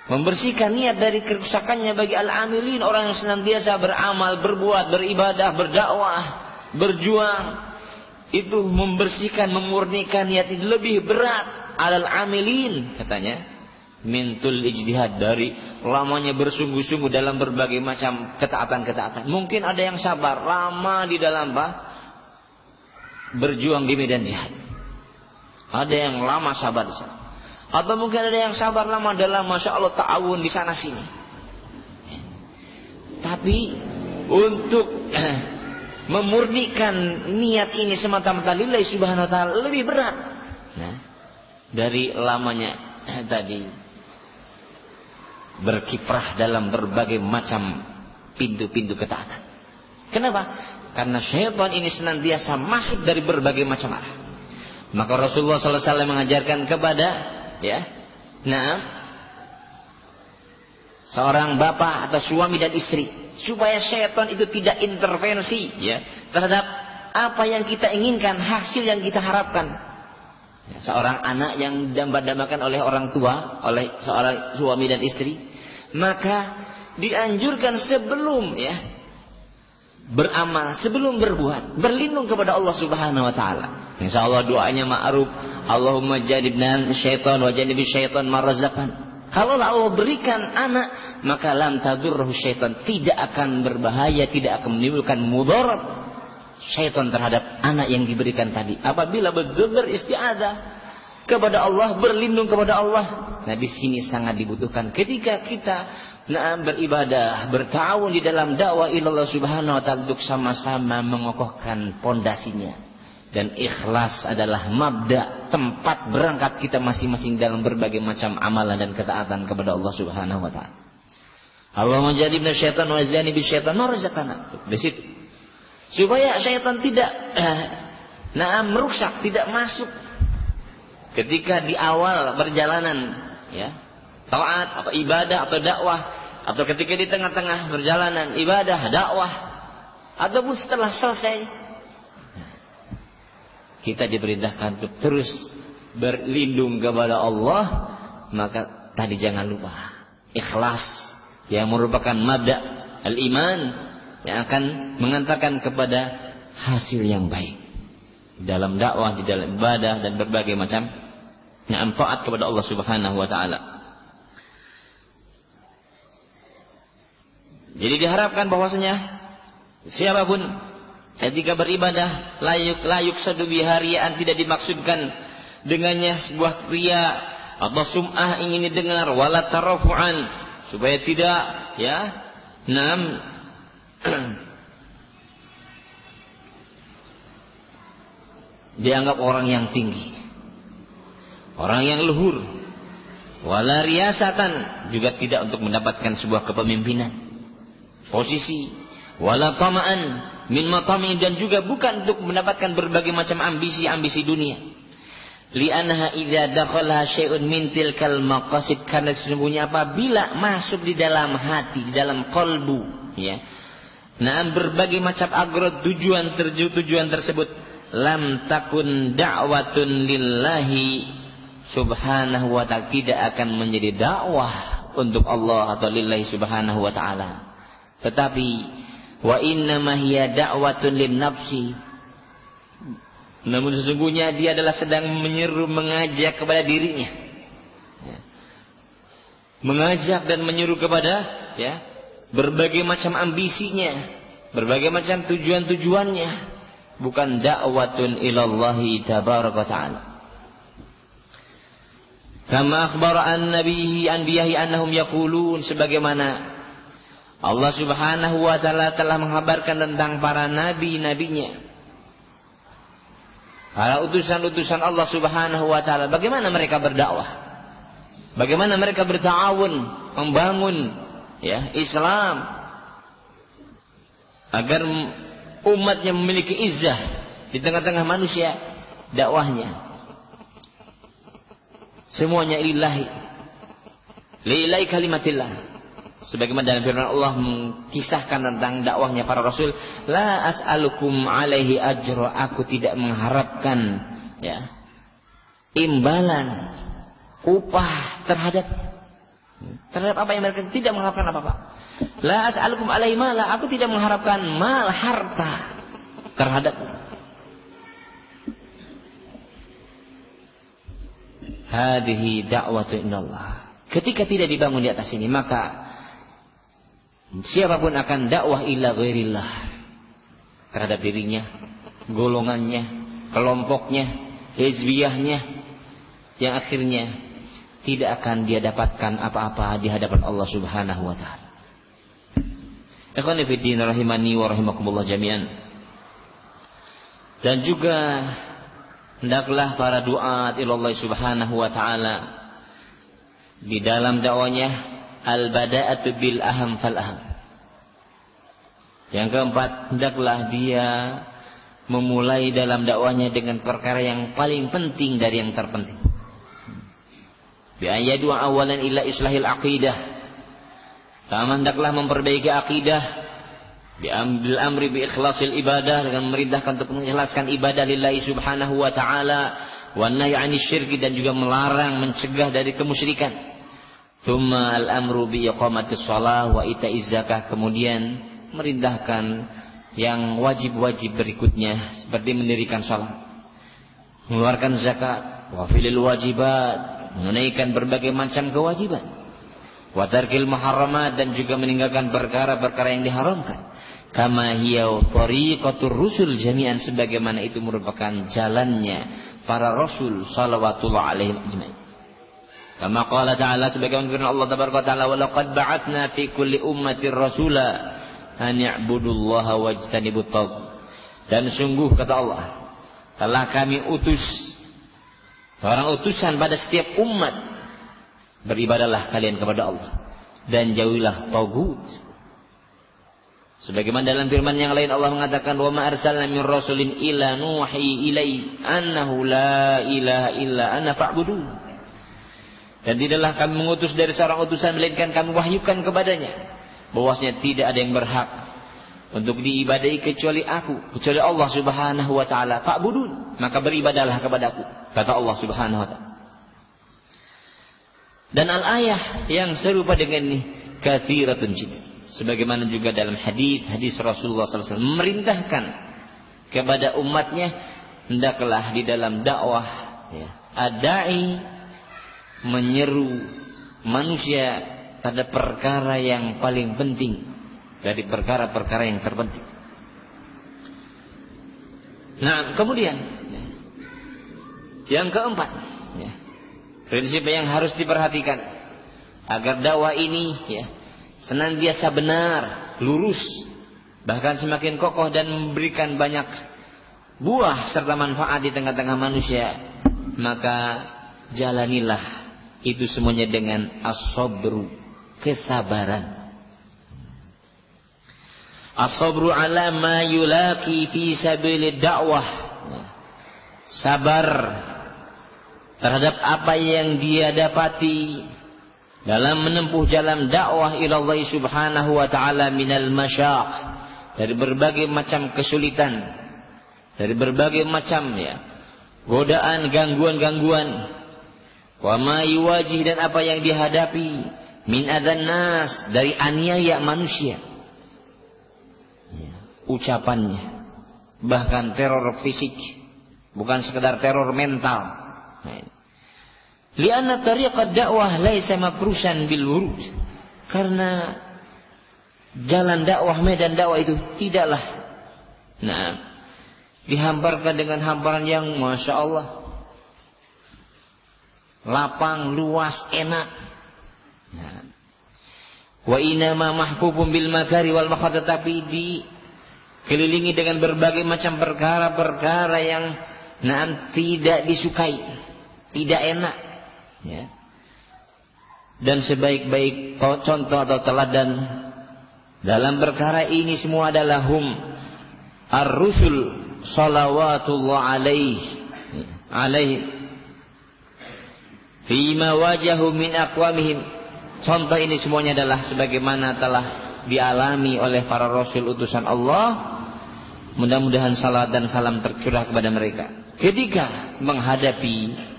Speaker 1: Membersihkan niat dari kerusakannya bagi al-amilin, orang yang senantiasa beramal, berbuat, beribadah, berdakwah, berjuang. Itu membersihkan, memurnikan niat ini lebih berat alal amilin, katanya, mintul ijtihad, dari lamanya bersungguh-sungguh dalam berbagai macam ketaatan-ketaatan. Mungkin ada yang sabar lama di dalam berjuang di medan jihad, ada yang lama sabar di sana, atau mungkin ada yang sabar lama dalam masya Allah ta'awun di sana sini. Tapi untuk memurnikan niat ini semata-mata lillahi subhanahu wa ta'ala lebih berat dari lamanya tadi berkiprah dalam berbagai macam pintu-pintu ketaatan. Kenapa? Karena syaitan ini senantiasa masuk dari berbagai macam arah. Maka Rasulullah SAW mengajarkan kepada seorang bapak atau suami dan istri, supaya syaitan itu tidak intervensi terhadap apa yang kita inginkan, hasil yang kita harapkan. Seorang anak yang didambakan oleh orang tua, oleh seorang suami dan istri, maka dianjurkan sebelum beramal, sebelum berbuat, berlindung kepada Allah Subhanahu wa taala. Insyaallah doanya ma'ruf, Allahumma jannibna syaitan wa jannibi syaitan ma razaqan. Kalau Allah berikan anak, maka lam tadurruhu syaitan, tidak akan berbahaya, tidak akan menimbulkan mudarat syaitan terhadap anak yang diberikan tadi. Apabila betul beristi'adzah kepada Allah, berlindung kepada Allah. Nah, di sini sangat dibutuhkan ketika kita beribadah, bertawun di dalam dakwah ilallah subhanahu wa ta'ala, untuk sama-sama mengokohkan pondasinya. Dan ikhlas adalah mabda, tempat berangkat kita masing-masing dalam berbagai macam amalan dan ketaatan kepada Allah subhanahu wa ta'ala. Allahumma jannibna syaitan wa jannibis syaitan ma razaqtana. Di situ, supaya syaitan tidak merusak, tidak masuk ketika di awal perjalanan taat atau ibadah atau dakwah, atau ketika di tengah-tengah perjalanan ibadah, dakwah, ataupun setelah selesai. Kita diperintahkan untuk terus berlindung kepada Allah. Maka tadi jangan lupa ikhlas, yang merupakan mabda al-iman, yang akan mengantarkan kepada hasil yang baik dalam dakwah, di dalam ibadah, dan berbagai macam taat kepada Allah Subhanahu wa taala. Jadi diharapkan bahwasanya siapapun ketika beribadah layuk sadu biharian, tidak dimaksudkan dengannya sebuah kriya atau sum'ah ingin didengar, wala tarafu'an, supaya tidak dianggap orang yang tinggi, orang yang luhur, wala riasatan, juga tidak untuk mendapatkan sebuah kepemimpinan, posisi, wala tama'an min matami, dan juga bukan untuk mendapatkan berbagai macam ambisi-ambisi dunia. Li'annaha idza dakhala syai'un min tilkal maqasid, karena sesungguhnya apabila masuk di dalam hati, di dalam qalbu, berbagai macam agrod, tujuan tersebut, lam takun da'watun lillahi subhanahu wa ta'ala, tidak akan menjadi dakwah untuk Allah atau lillahi subhanahu wa ta'ala, tetapi wa innama hiya da'watun lin nafsi, namun sesungguhnya dia adalah sedang menyeru, mengajak kepada dirinya. mengajak dan menyuruh kepada berbagai macam ambisinya, berbagai macam tujuan-tujuannya, bukan da'watun ilallahi tabaraka ta'ala. Kama akhbara anbiyahi annahum yaqulun, sebagaimana Allah Subhanahu wa taala telah menghabarkan tentang para nabi-nabinya, para utusan-utusan Allah Subhanahu wa taala, bagaimana mereka berdakwah, bagaimana mereka berta'awun membangun Islam agar umatnya memiliki izzah di tengah-tengah manusia. Dakwahnya semuanya lillahi kalimatillah, sebagaimana dalam firman Allah mengisahkan tentang dakwahnya para rasul. La as'alukum alaihi ajra, aku tidak mengharapkan imbalan, upah terhadap apa yang mereka, tidak mengharapkan apa-apa. La as'alukum alaihi mala, aku tidak mengharapkan mal, harta terhadap. Hadhihi da'watu inallah. Ketika tidak dibangun di atas ini, maka siapapun akan dakwah ila ghairillah, terhadap dirinya, golongannya, kelompoknya, hizbiyahnya, yang akhirnya tidak akan dia dapatkan apa-apa di hadapan Allah Subhanahu wa taala. Ikhwani fi din rahimani wa rahimakumullah jami'an. Dan juga hendaklah para duat ilallah Subhanahu wa taala di dalam dakwanya al-bada'atu bil aham fal aham. Yang keempat, hendaklah dia memulai dalam dakwanya dengan perkara yang paling penting dari yang terpenting. Bi ayadu awalan ila islahil aqidah. Hendaklah memperbaiki akidah. Bil amri bi ikhlasil ibadah, dengan memerintahkan untuk mengikhlaskan ibadah lillahi subhanahu wa ta'ala, wan nahyi 'anil syirki, dan juga melarang, mencegah dari kemusyrikan. Tsumma al amru bi iqamatis shalah wa ita'iz zakah, kemudian merintahkan yang wajib-wajib berikutnya seperti mendirikan salat, mengeluarkan zakat, wa filil wajibat, menunaikan berbagai macam kewajiban, wa tarkil muharramat, dan juga meninggalkan perkara-perkara yang diharamkan. Kama hiya tariqatur rusul jami'an, sebagaimana itu merupakan jalannya para rasul salawatullah alaihim ajmain. Kama qala ta'ala, sebagaimana firman Allah tabaraka ta'ala, wa laqad ba'atsna fi kulli ummatir rasula an ya'budullaha wajtanibut taghut. Dan sungguh, kata Allah, telah kami utus seorang utusan pada setiap umat, beribadahlah kalian kepada Allah dan jauhilah taghut. Sebagaimana dalam firman yang lain Allah mengatakan, wa ma arsalna min rasulin illa nuhi ilai annahu la ilaha illa ana fa'budun. Dan tidaklah kami mengutus dari seorang utusan melainkan kami wahyukan kepadanya bahwasanya tidak ada yang berhak untuk diibadahi kecuali aku, kecuali Allah Subhanahu wa taala. Fa'budun, maka beribadahlah kepadaku, kata Allah Subhanahu wa taala. Dan al-ayah yang serupa dengan ini katsiratun jiddan. Sebagaimana juga dalam hadis Rasulullah SAW memerintahkan kepada umatnya, hendaklah di dalam dakwah ad-da'i menyeru manusia pada perkara yang paling penting dari perkara-perkara yang terpenting. Nah, kemudian yang keempat, prinsip yang harus diperhatikan agar dakwah ini senantiasa benar, lurus, bahkan semakin kokoh dan memberikan banyak buah serta manfaat di tengah-tengah manusia, maka jalanilah itu semuanya dengan as-sabru, kesabaran. As-sabru ala ma yulaki fi sabilid dakwah, sabar terhadap apa yang dia dapati dalam menempuh jalan dakwah ilallah subhanahu wa ta'ala minal masyaq, dari berbagai macam kesulitan, dari berbagai macam godaan, gangguan-gangguan, wa ma yuwajih, dan apa yang dihadapi min adzan nas, dari aniaya manusia, ucapannya, bahkan teror fisik, bukan sekedar teror mental. Lianna tariqad dakwah laisa mafrusan bil wurud. Karena jalan dakwah, medan dakwah itu tidaklah dihamparkan dengan hamparan yang Masya Allah lapang, luas, enak. Wa inama mahfufun bil makari wal makhar, tetapi dikelilingi dengan berbagai macam perkara-perkara yang tidak disukai, tidak enak. Ya. Dan sebaik-baik contoh atau teladan dalam perkara ini semua adalah hum ar-rusul salawatullah alaihi fima wajahu min aqwamihim. Contoh ini semuanya adalah sebagaimana telah dialami oleh para rasul utusan Allah. Mudah-mudahan salat dan salam tercurah kepada mereka ketika menghadapi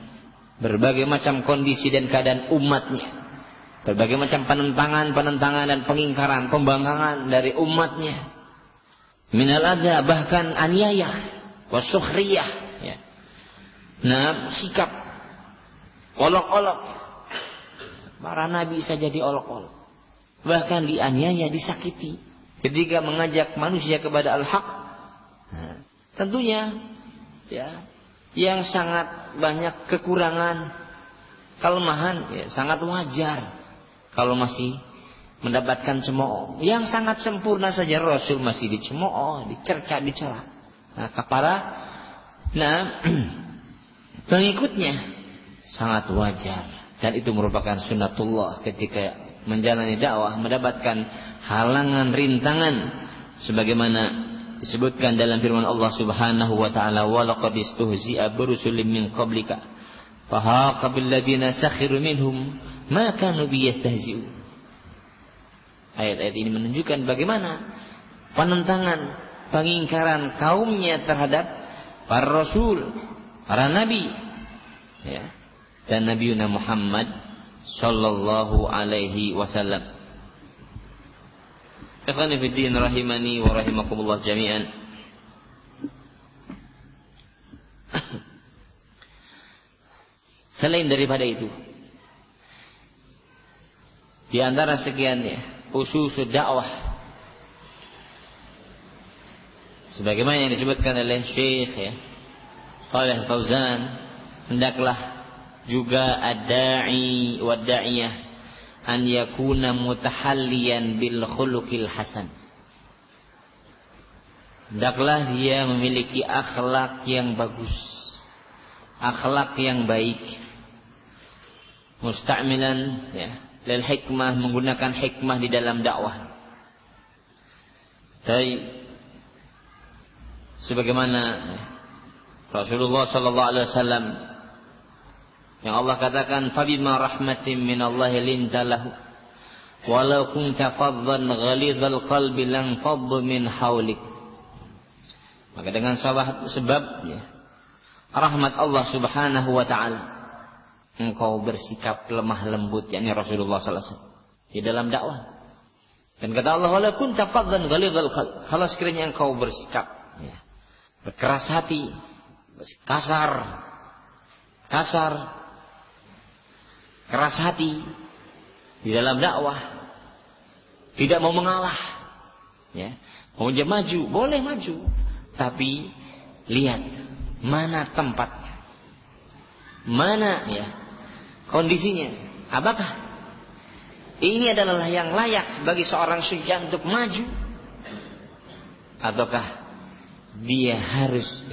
Speaker 1: berbagai macam kondisi dan keadaan umatnya, berbagai macam penentangan dan pengingkaran, pembangkangan dari umatnya, minal adza, bahkan aniaya, wasukhriyah, ya. Sikap olok-olok, para nabi saja diolok-olok, bahkan dianiaya, disakiti ketika mengajak manusia kepada al-haq. Tentunya ya, yang sangat banyak kekurangan, kelemahan, ya, sangat wajar kalau masih mendapatkan cemooh. Yang sangat sempurna saja Rasul masih dicemooh, dicerca, dicela. Kepada pengikutnya sangat wajar, dan itu merupakan sunnatullah ketika menjalani dakwah, mendapatkan halangan, rintangan, sebagaimana disebutkan dalam firman Allah Subhanahu wa taala, wa laqad istuhzi'a birusulin min qablika fahaqa bil ladzina sakhiru minhum ma kanu biyastahzi'u. Ayat-ayat ini menunjukkan bagaimana penentangan, pengingkaran kaumnya terhadap para rasul, para nabi, ya, dan Nabiuna Muhammad sallallahu alaihi wasallam. Ikhwani fi din rahimani wa rahimakumullah jami'an. Selain daripada itu, di antara sekiannya usus dakwah sebagaimana yang disebutkan oleh Syekh Shalih Fauzan, hendaklah juga ad-da'i wa da'iyah an yakuna mutahalliyan bil khuluqil hasan. Hendaklah dia memiliki akhlak yang bagus, akhlak yang baik, musta'milan lil hikmah, menggunakan hikmah di dalam dakwah. Sebagaimana Rasulullah sallallahu alaihi wasallam yang Allah katakan, fabima rahmatin minallahi linta lahu walau kunta faddan ghalidhal qalbi lan faddu min haulik. Maka dengan sebab rahmat Allah Subhanahu wa taala engkau bersikap lemah lembut, yakni Rasulullah sallallahu alaihi wasallam di dalam dakwah. Dan kata Allah, walau kunta faddan ghalidhal qalbi, kalau sekiranya engkau bersikap berkeras hati, kasar, keras hati di dalam dakwah, tidak mau mengalah, mau maju, boleh maju, tapi lihat mana tempatnya, mana kondisinya, apakah ini adalah yang layak bagi seorang syuja untuk maju, ataukah dia harus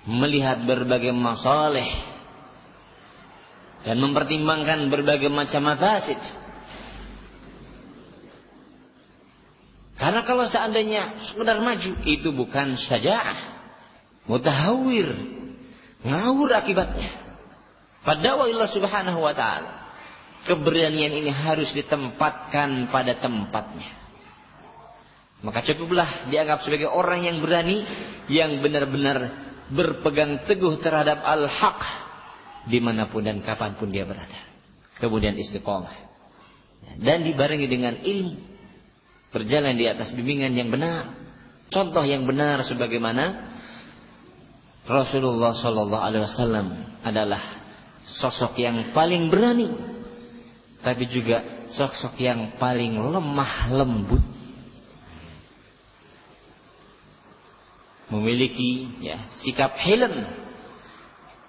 Speaker 1: melihat berbagai masalah dan mempertimbangkan berbagai macam mafasid. Karena kalau seandainya sekedar maju, itu bukan syaja'ah, mutahawir, ngawur akibatnya. Pada dakwah Allah Subhanahu wa taala, keberanian ini harus ditempatkan pada tempatnya. Maka cukuplah dianggap sebagai orang yang berani, yang benar-benar berpegang teguh terhadap al-haq dimanapun dan kapanpun dia berada. Kemudian istiqomah, dan dibarengi dengan ilmu, berjalan di atas bimbingan yang benar, contoh yang benar, sebagaimana Rasulullah Sallallahu Alaihi Wasallam adalah sosok yang paling berani, tapi juga sosok yang paling lemah lembut, memiliki sikap hilm,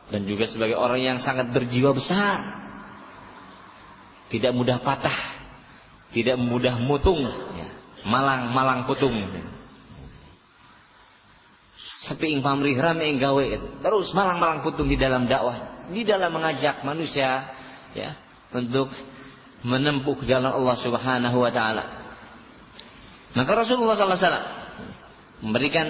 Speaker 1: dan juga sebagai orang yang sangat berjiwa besar, tidak mudah patah, tidak mudah mutung, malang putung. Sepi ing pamrih rame ing gawe, terus malang putung di dalam dakwah, di dalam mengajak manusia untuk menempuh jalan Allah Subhanahu wa taala. Maka Rasulullah sallallahu alaihi wasallam memberikan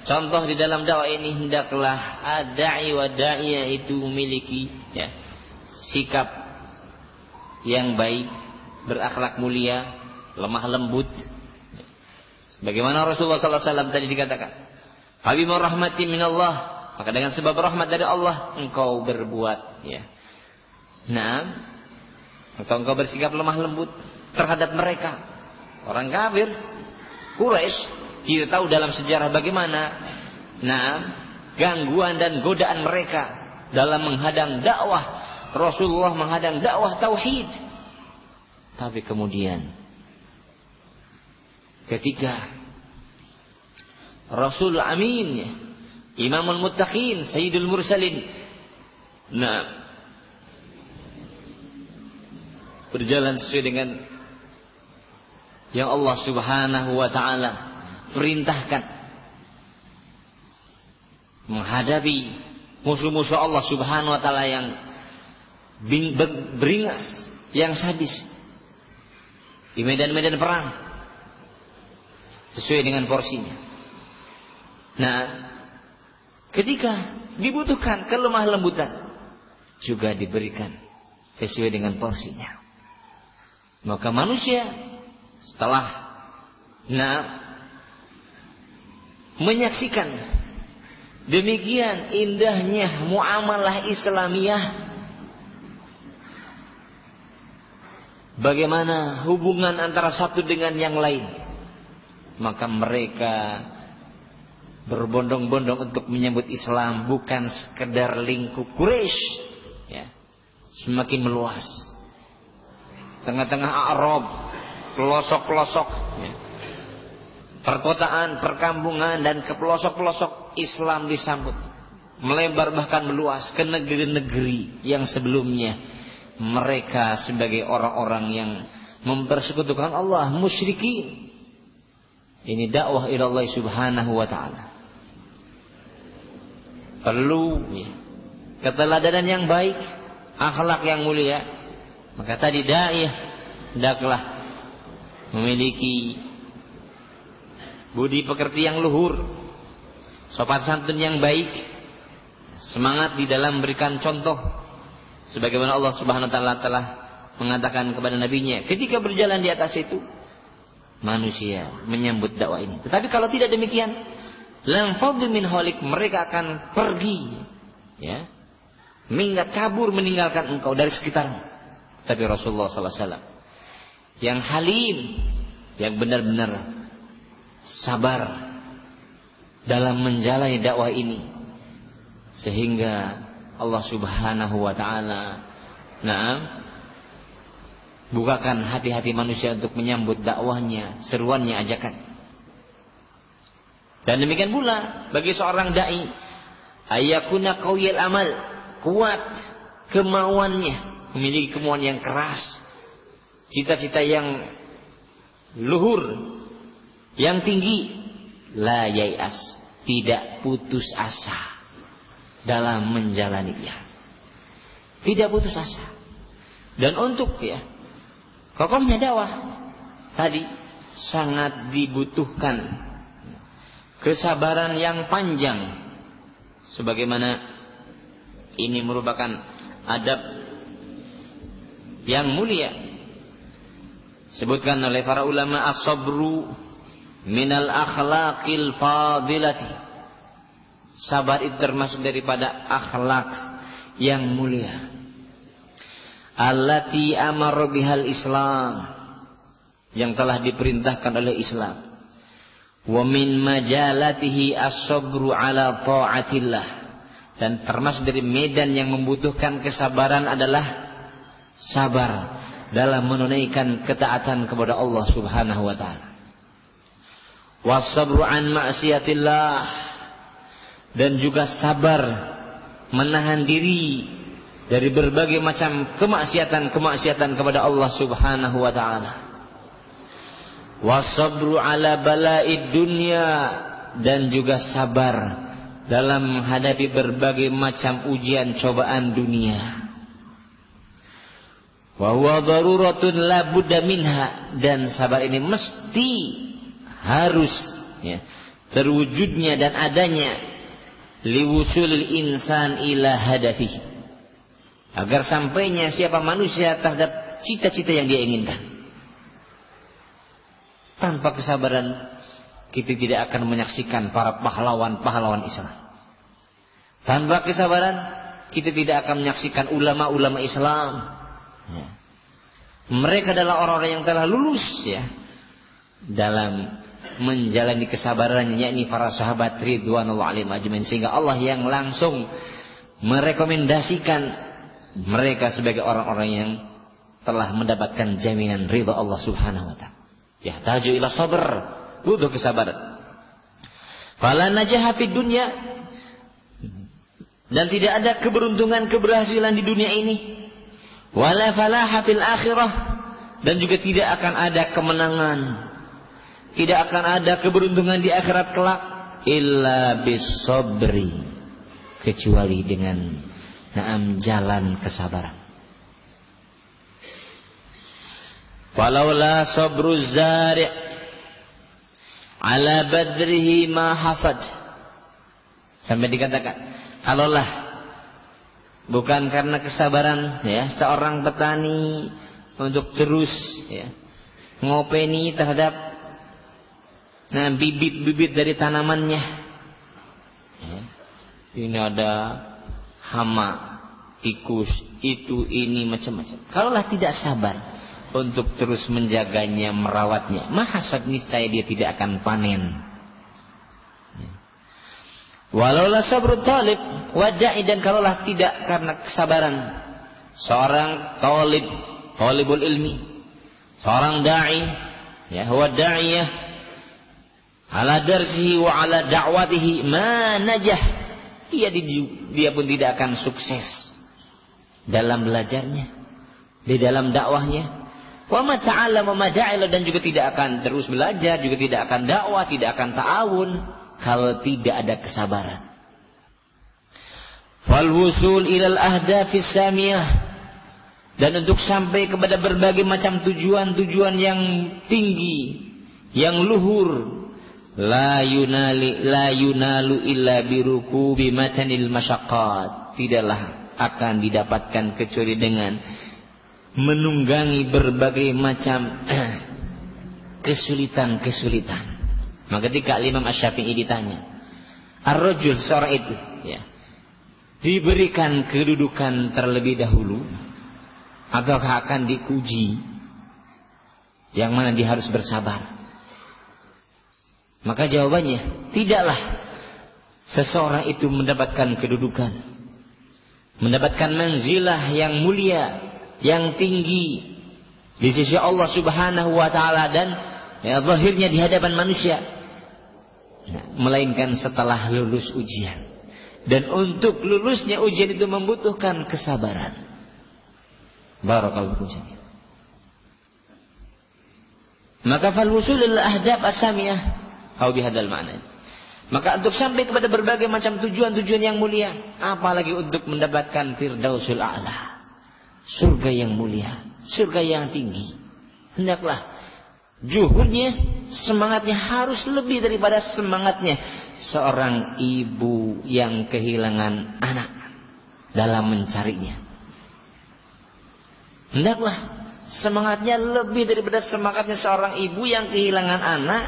Speaker 1: contoh di dalam dakwah ini, hendaklah dai wa da'iyah itu memiliki sikap yang baik, berakhlak mulia, lemah lembut. Bagaimana Rasulullah sallallahu alaihi wasallam tadi dikatakan, "Habibur rahmati minallah," maka dengan sebab rahmat dari Allah engkau berbuat atau engkau bersikap lemah lembut terhadap mereka, orang kafir Quraisy. Kita tahu dalam sejarah bagaimana gangguan dan godaan mereka dalam menghadang dakwah Rasulullah, menghadang dakwah tauhid. Tapi kemudian ketika Rasul Amin, Imamul Muttaqin, Sayyidul Mursalin berjalan sesuai dengan yang Allah Subhanahu wa taala perintahkan, menghadapi musuh-musuh Allah Subhanahu wa taala yang beringas, yang sadis di medan-medan perang sesuai dengan porsinya. Ketika dibutuhkan kelemah lembutan juga diberikan sesuai dengan porsinya. Maka manusia setelah menyaksikan demikian indahnya muamalah Islamiyah, bagaimana hubungan antara satu dengan yang lain, maka mereka berbondong-bondong untuk menyambut Islam, bukan sekedar lingkup Quraisy, semakin meluas. Tengah-tengah Arab, pelosok-pelosok, perkotaan, perkampungan, dan ke pelosok-pelosok Islam disambut, melebar bahkan meluas ke negeri-negeri yang sebelumnya mereka sebagai orang-orang yang mempersekutukan Allah, musyrikin. Ini dakwah ila Allah Subhanahu wa taala. Perlu keteladanan yang baik, akhlak yang mulia. Maka tadi dai hendaklah memiliki budi pekerti yang luhur, sopan santun yang baik, semangat di dalam memberikan contoh, sebagaimana Allah Subhanahu wa taala telah mengatakan kepada nabinya ketika berjalan di atas itu, manusia menyambut dakwah ini. Tetapi kalau tidak demikian, lam faddu min halik, mereka akan pergi, minggat, kabur, meninggalkan engkau dari sekitarmu. Tapi Rasulullah sallallahu alaihi wasallam yang halim, yang benar-benar sabar dalam menjalani dakwah ini, sehingga Allah Subhanahu wa taala bukakan hati-hati manusia untuk menyambut dakwahnya, seruannya, ajakan. Dan demikian pula bagi seorang dai, ayakuna qawiyal amal, kuat kemauannya, memiliki kemauan yang keras, cita-cita yang luhur, yang tinggi, la yai'as, tidak putus asa dalam menjalaninya, tidak putus asa. Dan untuk kokohnya dakwah tadi sangat dibutuhkan kesabaran yang panjang, sebagaimana ini merupakan adab yang mulia. Sebutkan oleh para ulama, as-sabru minal akhlaqil fadilati, sabar itu termasuk daripada akhlak yang mulia. Allati amara bihal Islam, yang telah diperintahkan oleh Islam. Wa min majalatihi as-sabru ala ta'atillah, Dan termasuk dari medan yang membutuhkan kesabaran adalah sabar dalam menunaikan ketaatan kepada Allah Subhanahu wa taala. Wasabru an ma'siyatillah, dan juga sabar menahan diri dari berbagai macam kemaksiatan kepada Allah Subhanahu wa taala. Wasabru ala bala'id dunya, dan juga sabar dalam menghadapi berbagai macam ujian cobaan dunia. Wa huwa daruratun la budda minha, dan sabar ini mesti harus terwujudnya dan adanya liwusulil insan ila hadafihi, agar sampainya siapa manusia terhadap cita-cita yang dia inginkan. Tanpa kesabaran kita tidak akan menyaksikan para pahlawan-pahlawan Islam. Tanpa kesabaran kita tidak akan menyaksikan ulama-ulama Islam. Mereka adalah orang-orang yang telah lulus dalam menjalani kesabarannya, yakni para sahabat ridwanullah alaihim ajmain, sehingga Allah yang langsung merekomendasikan mereka sebagai orang-orang yang telah mendapatkan jaminan ridha Allah Subhanahu wa taala. Yahtaju ila sabr, butuh kesabaran. Fala najaha fid dunya, dan tidak ada keberuntungan keberhasilan di dunia ini. Wala falaha fil akhirah, dan juga tidak akan ada kemenangan, tidak akan ada keberuntungan di akhirat kelak, illa bis-sabri, kecuali dengan jalan kesabaran. Walaula sabru zari' ala badrihi ma hasad, sampai dikatakan kalaulah bukan karena kesabaran seorang petani untuk terus ngopeni terhadap bibit-bibit dari tanamannya, ini ada hama, tikus, itu ini macam-macam. Kalaulah tidak sabar untuk terus menjaganya, merawatnya, mahasad, niscaya dia tidak akan panen. Walaulah sabrut talib wada'i, dan kalaulah tidak karena kesabaran seorang talibul ilmi, seorang da'i, huwa da'iyah ala darsihi wa ala da'watihi ma najah, dia pun tidak akan sukses dalam belajarnya, di dalam dakwahnya. Wa ma ta'allama ma da'ila, dan juga tidak akan terus belajar, juga tidak akan dakwah, tidak akan ta'awun kalau tidak ada kesabaran. Fal wusul ilal ahdafis samiyah, dan untuk sampai kepada berbagai macam tujuan-tujuan yang tinggi, yang luhur, la yunalu illa birukubi matanil masyaqqat, tidaklah akan didapatkan kecuali dengan menunggangi berbagai macam kesulitan-kesulitan. Maka ketika Imam Asy-Syafi'i ditanya, ar-rajul, seorang itu diberikan kedudukan terlebih dahulu ataukah akan diuji, yang mana dia harus bersabar? Maka jawabannya, tidaklah seseorang itu mendapatkan kedudukan, mendapatkan manzilah yang mulia, yang tinggi di sisi Allah Subhanahu wa taala, dan zahirnya di hadapan manusia, melainkan setelah lulus ujian. Dan untuk lulusnya ujian itu membutuhkan kesabaran. Barakallahu fikum. Maka fal wusul lil ahdaf as-samiyah au bihadzal ma'na. Maka untuk sampai kepada berbagai macam tujuan-tujuan yang mulia, apalagi untuk mendapatkan firdausul a'la, surga yang mulia, surga yang tinggi, hendaklah juhudnya, semangatnya harus lebih daripada semangatnya seorang ibu yang kehilangan anak dalam mencarinya. Hendaklah semangatnya lebih daripada semangatnya seorang ibu yang kehilangan anak.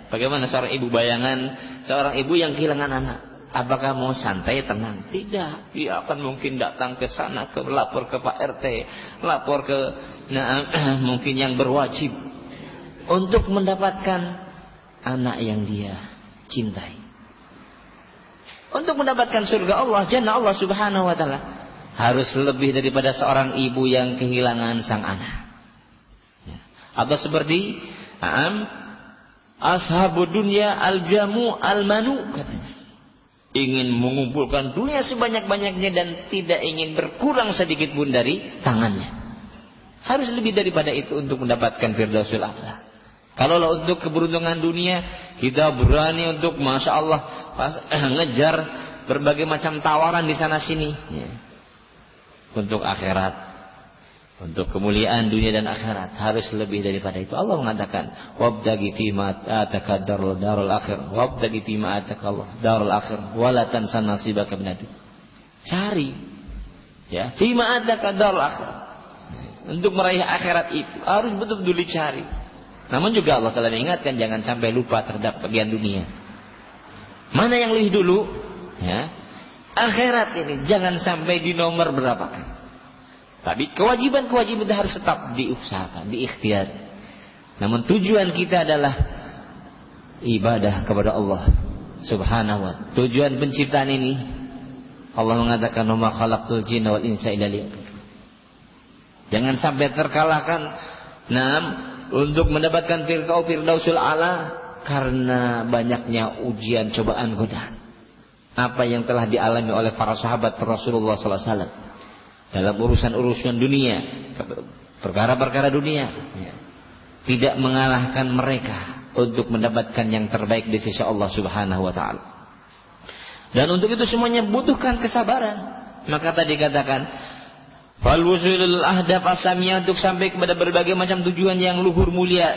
Speaker 1: Bagaimana seorang ibu, bayangan seorang ibu yang kehilangan anak? Apakah mau santai tenang? Tidak. Dia akan mungkin datang ke sana, lapor ke Pak RT, lapor ke mungkin yang berwajib, untuk mendapatkan anak yang dia cintai. Untuk mendapatkan surga Allah, jannah Allah Subhanahu wa taala, harus lebih daripada seorang ibu yang kehilangan sang anak. Atau seperti ashabud dunya al-jamu al-manu katanya. Ingin mengumpulkan dunia sebanyak-banyaknya dan tidak ingin berkurang sedikit pun dari tangannya. Harus lebih daripada itu untuk mendapatkan Firdausul A'la. Kalau untuk keberuntungan dunia, kita berani untuk Masya Allah ngejar berbagai macam tawaran di sana sini. Ya. Untuk akhirat, untuk kemuliaan dunia dan akhirat, harus lebih daripada itu. Allah mengatakan, wabtaghi fima ataka darul akhir, wabtaghi fima ataka Allah darul akhir, wala tansa nasibaka minad dunya. Cari, ya, fima ataka darul akhir. Untuk meraih akhirat itu harus betul-betul dicari. Namun juga Allah telah mengingatkan jangan sampai lupa terhadap bagian dunia. Mana yang lebih dulu? Ya, akhirat ini jangan sampai di nomor berapa. Tapi kewajiban-kewajiban itu harus tetap diusahakan, diikhtiar. Namun tujuan kita adalah ibadah kepada Allah Subhanahu wa ta'ala. Tujuan penciptaan ini Allah mengatakan wa ma khalaqtul jinna wal insa illa liya'budun. Jangan sampai terkalahkan untuk mendapatkan Firdausul A'la karena banyaknya ujian, cobaan, godaan. Apa yang telah dialami oleh para sahabat Rasulullah sallallahu alaihi wasallam dalam urusan-urusan dunia, perkara-perkara dunia, ya, tidak mengalahkan mereka untuk mendapatkan yang terbaik di sisi Allah Subhanahu wa taala. Dan untuk itu semuanya butuhkan kesabaran. Maka tadi katakan fal wusulul ahdaf asamiyah, untuk sampai kepada berbagai macam tujuan yang luhur mulia,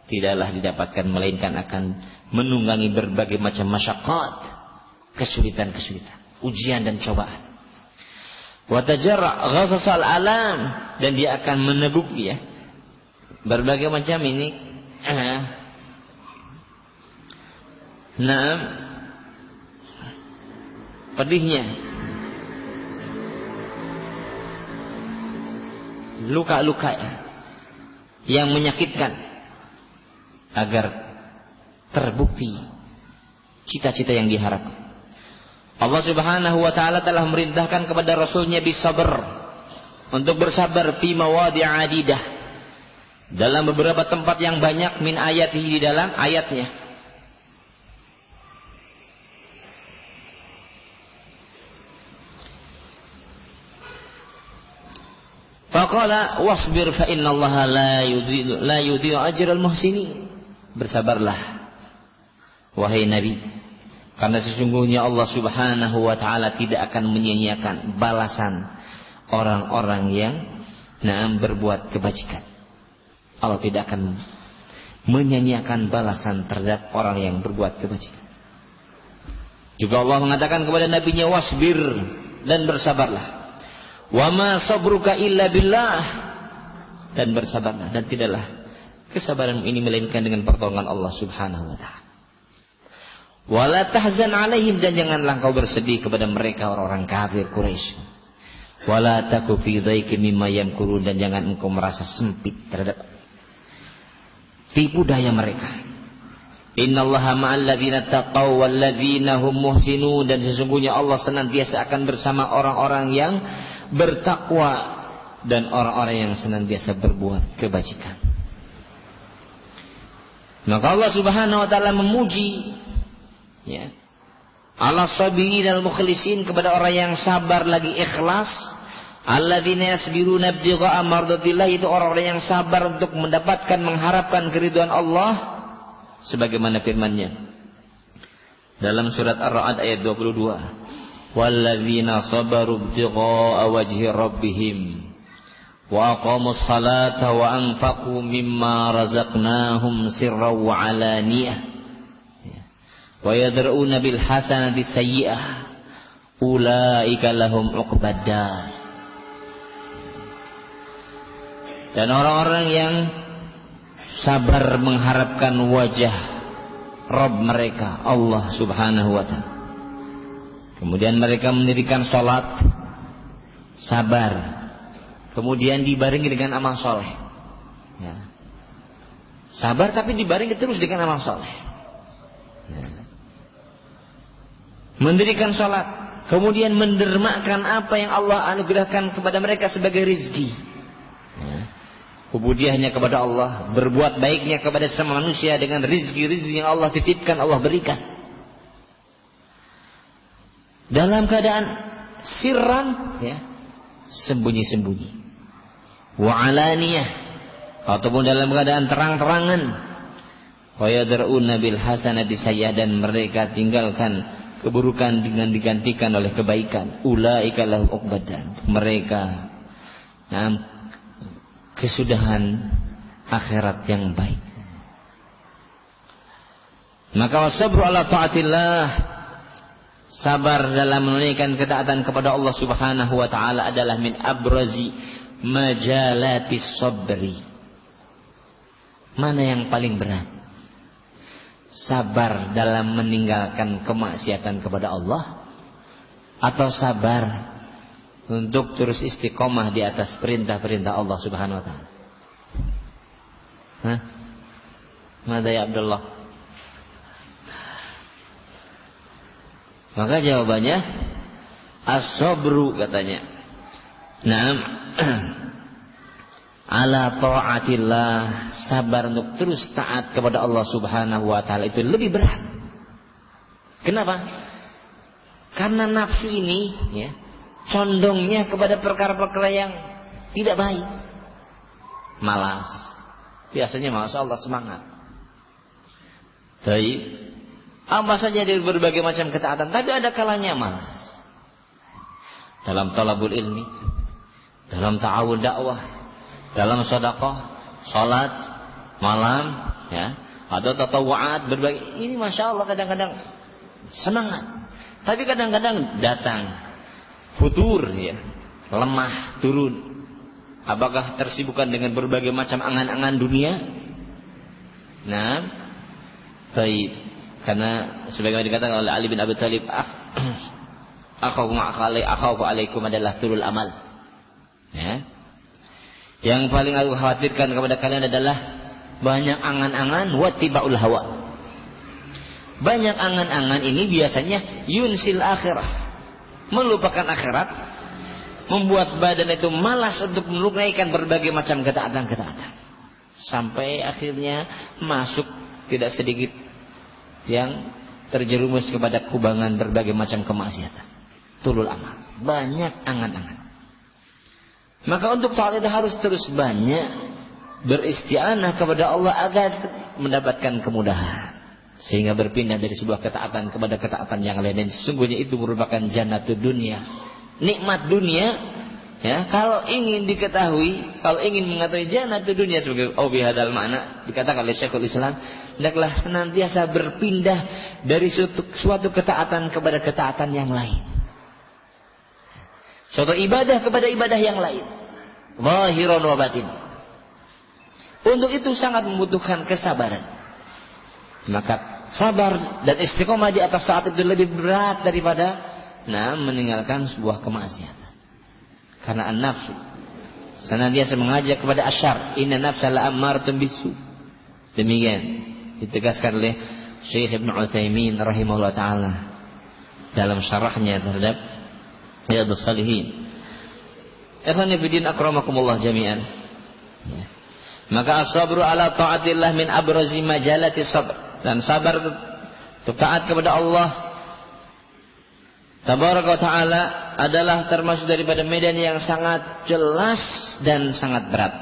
Speaker 1: tidaklah didapatkan melainkan akan menunggangi berbagai macam masyaqqat, kesulitan-kesulitan, ujian dan cobaan. Wa tajarra ghasasal alam, dan dia akan meneguk ya berbagai macam ini pedihnya, luka-luka yang menyakitkan, agar terbukti cita-cita yang diharapkan. Allah Subhanahu wa ta'ala telah merintahkan kepada Rasulnya bisabar, untuk bersabar fi mawadi' adidah, dalam beberapa tempat yang banyak, min ayatihi, di dalam ayatnya. Faqala wasbir fa innallaha la yudhi'u ajral muhsinin. Bersabarlah wahai Nabi, karena sesungguhnya Allah Subhanahu wa ta'ala tidak akan menyia-nyiakan balasan orang-orang yang berbuat kebajikan. Allah tidak akan menyia-nyiakan balasan terhadap orang yang berbuat kebajikan. Juga Allah mengatakan kepada nabinya wasbir, dan bersabarlah. Wa ma sabruka illa billah, dan bersabarlah, dan tidaklah kesabaranmu ini melainkan dengan pertolongan Allah Subhanahu wa ta'ala. Wala tahzan alaihim, dan janganlah engkau bersedih kepada mereka orang-orang kafir Quraisy. Wala taku fi dhaiqin mimma yamkurun, dan jangan engkau merasa sempit terhadap tipu daya mereka. Innallaha ma'al ladzina taqaw wal ladzina hum muhsinun, dan sesungguhnya Allah senantiasa akan bersama orang-orang yang bertakwa dan orang-orang yang senantiasa berbuat kebajikan. Maka Allah Subhanahu wa ta'ala memuji ya ala sabirin al mukhlisin, kepada orang yang sabar lagi ikhlas. Alladzina yasbiruna ibtigha'a mardatillah, itu orang-orang yang sabar untuk mendapatkan, mengharapkan keridhaan Allah, sebagaimana firman-Nya dalam surat Ar-Ra'd ayat 22, walladzina sabaru ibtigha'a wajhi rabbihim wa aqamus salata wa anfaqu mimma razaqnahum sirran wa alaniyah wa yadra'una bil hasanati sayyi'ah ulaika lahum uqbad dar. Dan orang-orang yang sabar mengharapkan wajah Rabb mereka, Allah Subhanahu wa ta'ala, kemudian mereka mendirikan salat, sabar, kemudian dibarengi dengan amal soleh ya. Sabar tapi dibarengi terus dengan amal soleh ya. mendirikan sholat, kemudian mendermakan apa yang Allah anugerahkan kepada mereka sebagai rizki. Ubudiahnya kepada Allah, berbuat baiknya kepada sesama manusia dengan rizki-rizki yang Allah titipkan, Allah berikan. Dalam keadaan sirran, sembunyi-sembunyi. Wa alaniyah, ataupun dalam keadaan terang-terangan. Wa yadra'una bil hasanati sayyi'ah, dan mereka tinggalkan keburukan dengan digantikan oleh kebaikan. Ulaika lahum uqbadan, mereka kesudahan akhirat yang baik. Maka wasabru ala ta'atillah, sabar dalam menunaikan ketaatan kepada Allah Subhanahu wa taala adalah min abrazi majalatis sabri. Mana yang paling berat? Sabar dalam meninggalkan kemaksiatan kepada Allah, atau sabar untuk terus istiqomah di atas perintah-perintah Allah Subhanahu wa taala? Mada ya Abdullah? Maka jawabannya as-sabru, katanya. Naam. Ala ta'atillah, sabar untuk terus taat kepada Allah Subhanahu wa taala itu lebih berat. Kenapa? Karena nafsu ini condongnya kepada perkara-perkara yang tidak baik. Malas. Biasanya masya Allah semangat. Baik. Apa saja dari berbagai macam ketaatan, tapi ada kalanya malas. Dalam talabul ilmi, dalam ta'awun dakwah, dalam sedekah, salat malam, atau tatawu'at berbagai. Ini masya Allah kadang-kadang semangat, tapi kadang-kadang datang futur, lemah, turun. Apakah tersibukan dengan berbagai macam angan-angan dunia? Nah, baik. Karena sebagaimana dikatakan oleh Ali bin Abi Thalib, akhafu alaikum adalah turul amal. Yang paling aku khawatirkan kepada kalian adalah banyak angan-angan wa tibaul hawa. Banyak angan-angan ini biasanya yunsil akhirah, melupakan akhirat, membuat badan itu malas untuk menunaikan berbagai macam ketaatan-ketaatan, sampai akhirnya masuk tidak sedikit yang terjerumus kepada kubangan berbagai macam kemaksiatan. Tulul amal, banyak angan-angan. Maka untuk taat itu harus terus banyak beristianah kepada Allah agar mendapatkan kemudahan, sehingga berpindah dari sebuah ketaatan kepada ketaatan yang lain. Dan sesungguhnya itu merupakan jannatud dunia, nikmat dunia. Kalau ingin diketahui, kalau ingin mengetahui jannatud dunia sebagai bihadal makna, dikatakan oleh Syekhul Islam, hendaklah senantiasa berpindah dari suatu ketaatan kepada ketaatan yang lain, suatu ibadah kepada ibadah yang lain, zahiran wa batin. Untuk itu sangat membutuhkan kesabaran. Maka sabar dan istiqomah di atas taat itu lebih berat daripada meninggalkan sebuah kemaksiatan. Karena an-nafsu senantiasa mengajak kepada asyar. Inna nafsa la'ammaratun bisu. Demikian ditegaskan oleh Syekh Ibn Utsaimin rahimahullah ta'ala dalam syarahnya terhadap Riyadhus Shalihin. Ikhwani fillah akramakumullah jami'an. Maka as-sabru ala ta'atillah min abrazi majalati sabr. Dan sabar untuk taat kepada Allah Tabaraka wa ta'ala adalah termasuk daripada medan yang sangat jelas dan sangat berat.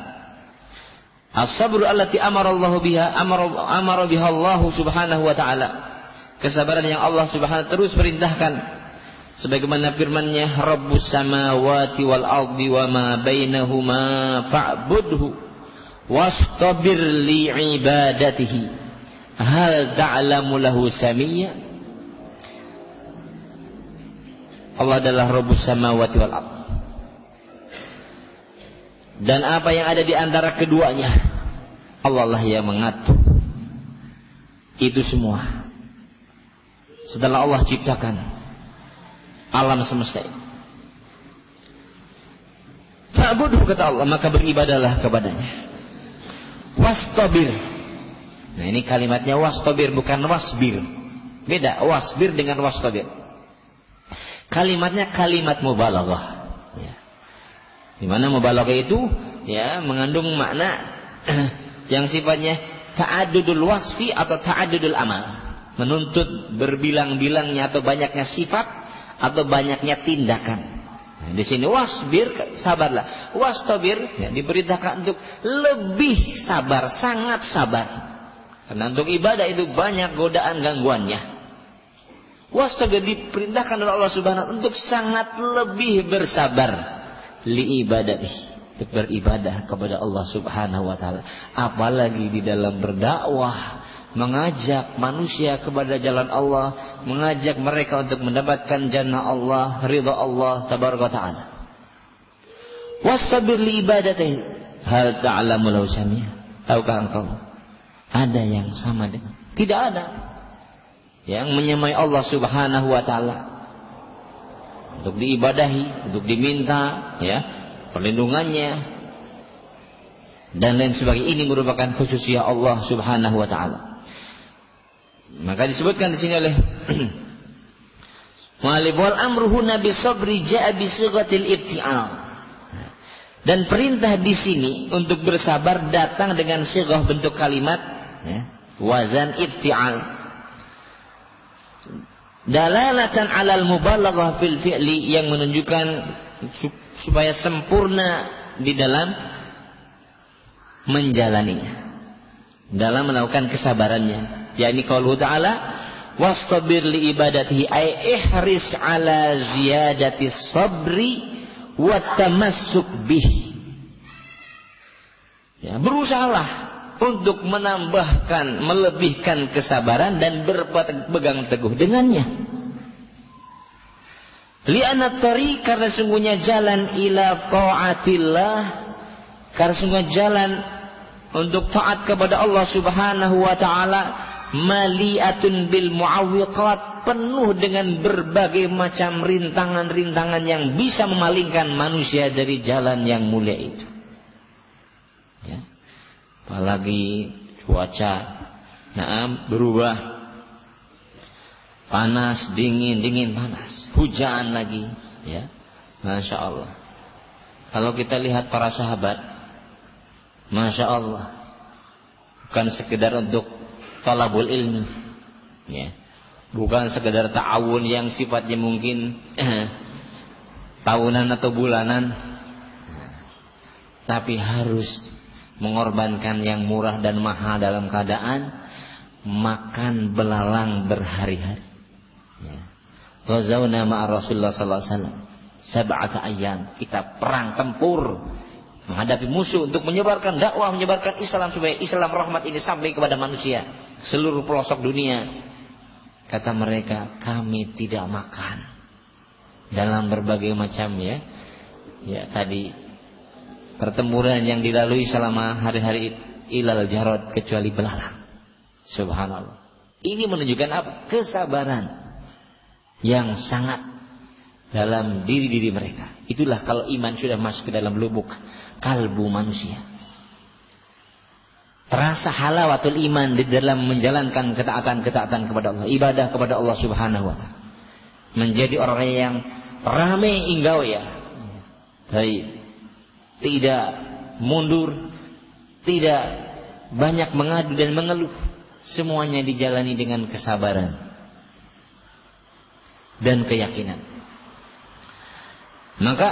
Speaker 1: As-sabru allati amara biha Allah Subhanahu wa ta'ala. Kesabaran yang Allah Subhanahu terus perintahkan, sebagaimana firman-Nya, Rabbus samawati wal ardi wa ma bainahuma fa'budhu wastabir li ibadatihi hal ta'lamu lahu samiyya. Allah adalah Rabbus samawati wal ardh, dan apa yang ada di antara keduanya Allah lah yang mengatur itu semua. Setelah Allah ciptakan alam semesta ini, fa'budhu kata Allah, maka beribadahlah kepadanya. Wastabir. Nah ini kalimatnya wastabir, bukan wasbir. Beda wasbir dengan wastabir. Kalimatnya kalimat mubalaghah. Ya. Di mana mubalaghah itu ya mengandung makna yang sifatnya ta'addudul wasfi atau ta'addudul amal. Menuntut berbilang-bilangnya atau banyaknya sifat atau banyaknya tindakan. Nah, di sini wasbir, sabarlah. Wastabir ya, diperintahkan untuk lebih sabar, sangat sabar. Karena untuk ibadah itu banyak godaan gangguannya. Wastabir diperintahkan oleh Allah Subhanahu untuk sangat lebih bersabar li ibadati, untuk beribadah kepada Allah Subhanahu wa taala. Apalagi di dalam berdakwah, mengajak manusia kepada jalan Allah, mengajak mereka untuk mendapatkan jannah Allah, ridha Allah tabaraka taala. Wastabir li ibadati, hal ta'lamu lahu samia? Tahukah engkau ada yang sama dengan? Tidak ada yang menyamai Allah Subhanahu wa taala untuk diibadahi, untuk diminta ya perlindungannya dan lain sebagainya. Ini merupakan khususiyah Allah Subhanahu wa taala. Maka disebutkan di sini oleh mu'allif wal amruhu nabi sabri ja'a bi sighatil ifti'al. Dan perintah di sini untuk bersabar datang dengan sighah bentuk kalimat ya, wazan ifti'al. Dalalatan 'alal mubalaghah fil fi'li, yang menunjukkan supaya sempurna di dalam menjalaninya, dalam melakukan kesabarannya. Yakni qaulul ta'ala wastabir li ibadatihi ay ihris 'ala ziyadati sabri wa tamassuk bih. Ya, berusahalah untuk menambahkan, melebihkan kesabaran dan berpegang teguh dengannya. Li'anat tariq, karena sungguhnya jalan ila ta'atillah, karena sungguhnya jalan untuk taat kepada Allah Subhanahu wa taala mali'atun bil mu'awwiqat, penuh dengan berbagai macam rintangan-rintangan yang bisa memalingkan manusia dari jalan yang mulia itu. Ya. Apalagi cuaca berubah, panas dingin, dingin panas, hujan lagi ya. Masya Allah, kalau kita lihat para sahabat, Masya Allah, bukan sekedar untuk talabul ilmi ya, bukan sekedar ta'awun yang sifatnya mungkin tahunan atau bulanan, tapi harus mengorbankan yang murah dan mahal dalam keadaan makan belalang berhari-hari. Ghazawna ma'a Rasulullah sallallahu alaihi wasallam sab'ata ayyam, kita perang tempur menghadapi musuh untuk menyebarkan dakwah, menyebarkan Islam supaya Islam rahmat ini sampai kepada manusia seluruh pelosok dunia. Kata mereka, kami tidak makan dalam berbagai macam ya tadi pertempuran yang dilalui selama hari-hari itu, ilal jarod, kecuali belalang. Subhanallah. Ini menunjukkan apa? Kesabaran yang sangat dalam diri-diri mereka. Itulah kalau iman sudah masuk ke dalam lubuk kalbu manusia. Terasa halawatul iman di dalam menjalankan ketaatan-ketaatan kepada Allah, ibadah kepada Allah Subhanahu wa taala. Menjadi orang yang ramai inggau ya. Tidak mundur, tidak banyak mengadu dan mengeluh, semuanya dijalani dengan kesabaran dan keyakinan. Maka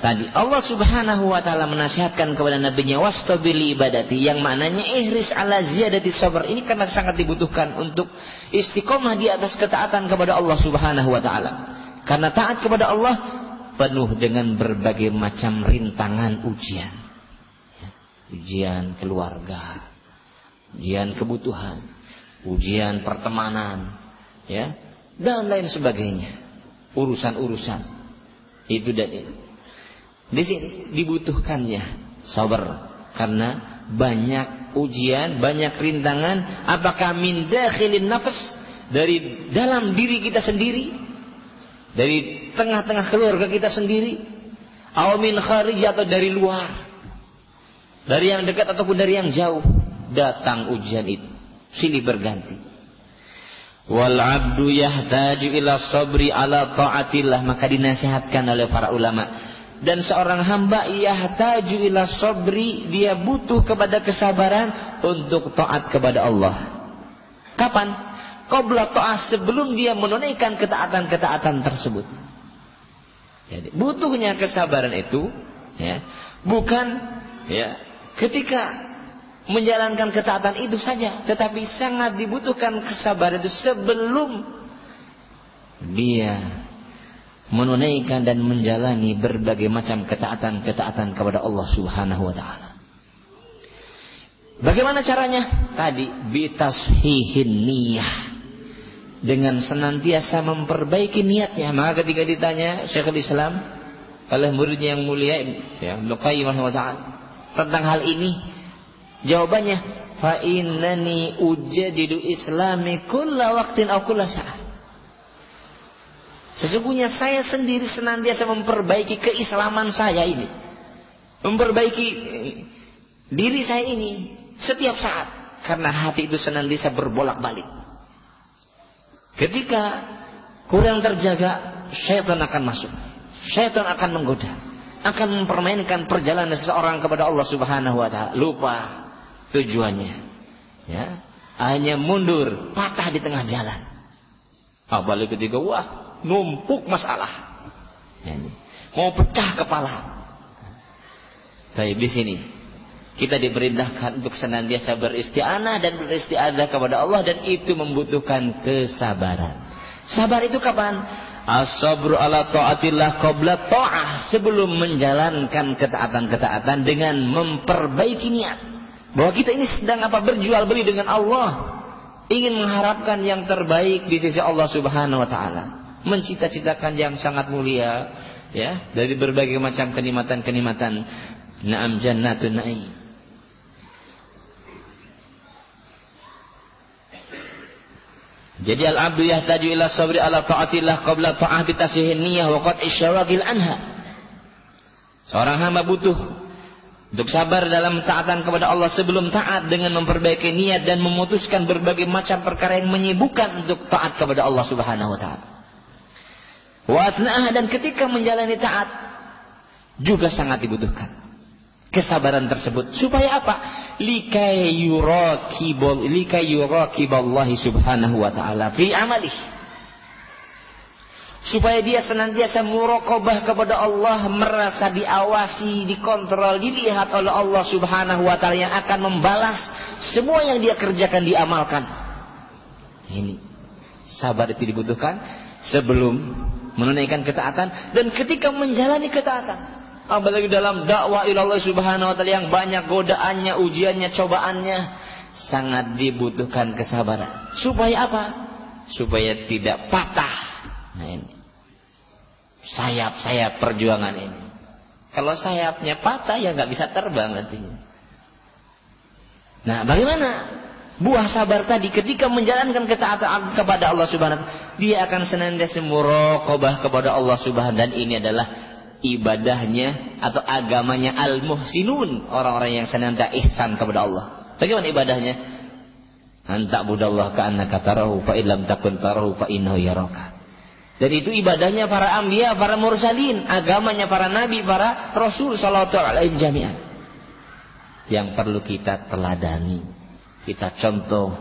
Speaker 1: tadi Allah Subhanahu wa taala menasihatkan kepada nabinya wastabir li ibadati, yang maknanya ihris ala ziyadati sabar. Ini karena sangat dibutuhkan untuk istiqomah di atas ketaatan kepada Allah Subhanahu wa taala. Karena taat kepada Allah penuh dengan berbagai macam rintangan ujian. Ujian keluarga, ujian kebutuhan, ujian pertemanan, ya, dan lain sebagainya. Urusan-urusan itu dan itu. Di sini dibutuhkannya sabar karena banyak ujian, banyak rintangan. Apakah min dakhilin nafs, dari dalam diri kita sendiri, dari tengah-tengah keluarga kita sendiri, aw min kharij, atau dari luar, dari yang dekat ataupun dari yang jauh, datang ujian itu silih berganti. Wal 'abdu yahtaju ila sabri ala ta'atillah, maka dinasihatkan oleh para ulama. Dan seorang hamba yahtaju ila sabri, dia butuh kepada kesabaran untuk taat kepada Allah. Kapan? Qabla ta'ah, sebelum dia menunaikan ketaatan-ketaatan tersebut. Jadi butuhnya kesabaran itu ya, bukan ya ketika menjalankan ketaatan itu saja, tetapi sangat dibutuhkan kesabaran itu sebelum dia menunaikan dan menjalani berbagai macam ketaatan-ketaatan kepada Allah Subhanahu wa taala. Bagaimana caranya? Tadi bitashihin niyah, dengan senantiasa memperbaiki niatnya. Maka ketika ditanya Syekhul Islam oleh muridnya yang mulia ya Ibnu Qayyim rahimahullah tentang hal ini, jawabannya, fa innani ujadidu islami kulla waqtin aw kulla sa'ah. Sesungguhnya saya sendiri senantiasa memperbaiki keislaman saya ini, memperbaiki diri saya ini setiap saat, karena hati itu senantiasa berbolak-balik. Ketika kurang terjaga, syaitan akan masuk, syaitan akan menggoda, akan mempermainkan perjalanan seseorang kepada Allah Subhanahu wa taala. Lupa tujuannya, ya, hanya mundur, patah di tengah jalan. Apalagi ketika wah numpuk masalah, ya, mau pecah kepala. Tapi di sini kita diperintahkan untuk senantiasa beristi'anah dan beristi'adzah kepada Allah, dan itu membutuhkan kesabaran. Sabar itu kapan? As-sabru ala ta'atillah qabla ta'ah, sebelum menjalankan ketaatan-ketaatan dengan memperbaiki niat. Bahwa kita ini sedang berjual beli dengan Allah, ingin mengharapkan yang terbaik di sisi Allah Subhanahu wa taala, mencita-citakan yang sangat mulia ya, dari berbagai macam kenikmatan-kenikmatan. Na'am jannatun na'im. Jadi al-'abdu yahtaju ila sabri ala ta'atillah qabla ta'ah bitashihin niyyah wa qat'i syawagil anha. Seorang hamba butuh untuk sabar dalam taatan kepada Allah sebelum taat, dengan memperbaiki niat dan memutuskan berbagai macam perkara yang menyibukkan untuk taat kepada Allah Subhanahu wa taala. Wa athna'ah, dan ketika menjalani taat juga sangat dibutuhkan kesabaran tersebut. Supaya apa? Likai yuraqiballahi Subhanahu wa taala fi amalih. Supaya dia senantiasa muraqabah kepada Allah, merasa diawasi, dikontrol, dilihat oleh Allah Subhanahu wa taala, yang akan membalas semua yang dia kerjakan, diamalkan. Ini sabar itu dibutuhkan sebelum menunaikan ketaatan dan ketika menjalani ketaatan. Apalagi dalam dakwah ilallah Subhanahu wa taala yang banyak godaannya, ujiannya, cobaannya, sangat dibutuhkan kesabaran. Supaya apa? Supaya tidak patah. Nah ini sayap-sayap perjuangan ini. Kalau sayapnya patah ya nggak bisa terbang nantinya. Nah, bagaimana buah sabar tadi? Ketika menjalankan ketaatan kepada Allah Subhanahu wa taala, dia akan senantiasa muraqabah kepada Allah Subhanahu, dan ini adalah ibadahnya atau agamanya al-muhsinun, orang-orang yang senantiasa ihsan kepada Allah. Bagaimana ibadahnya? Anta budallah ka'annaka tarahu fa illam takun tarahu fa innahu yaraka. Dan itu ibadahnya para anbiya, para mursalin, agamanya para nabi, para rasul sallallahu alaihi jami'an. Yang perlu kita teladani, kita contoh,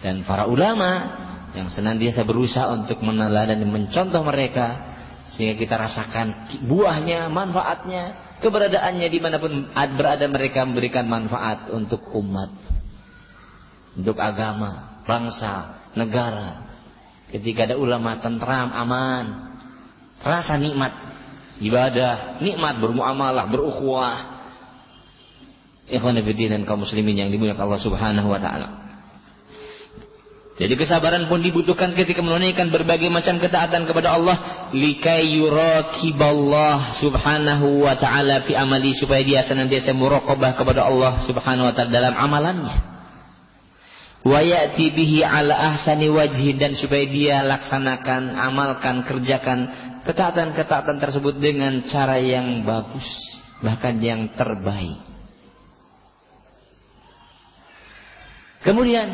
Speaker 1: dan para ulama yang senantiasa berusaha untuk meneladani, mencontoh mereka, sehingga kita rasakan buahnya, manfaatnya, keberadaannya dimanapun berada mereka memberikan manfaat untuk umat, untuk agama, bangsa, negara. Ketika ada ulama tentram, aman, rasa nikmat ibadah, nikmat bermuamalah, berukhuwah. Ikhwan fillah dan kaum muslimin yang dimuliakan Allah Subhanahu wa taala. Jadi kesabaran pun dibutuhkan ketika menunaikan berbagai macam ketaatan kepada Allah, likai yuraqiballah Subhanahu wa taala fi amali, supaya dia senantiasa muraqabah kepada Allah Subhanahu wa taala dalam amalannya. Wa ya'ti bihi ala ahsani wajhi, dan supaya dia laksanakan, amalkan, kerjakan ketaatan-ketaatan tersebut dengan cara yang bagus, bahkan yang terbaik. Kemudian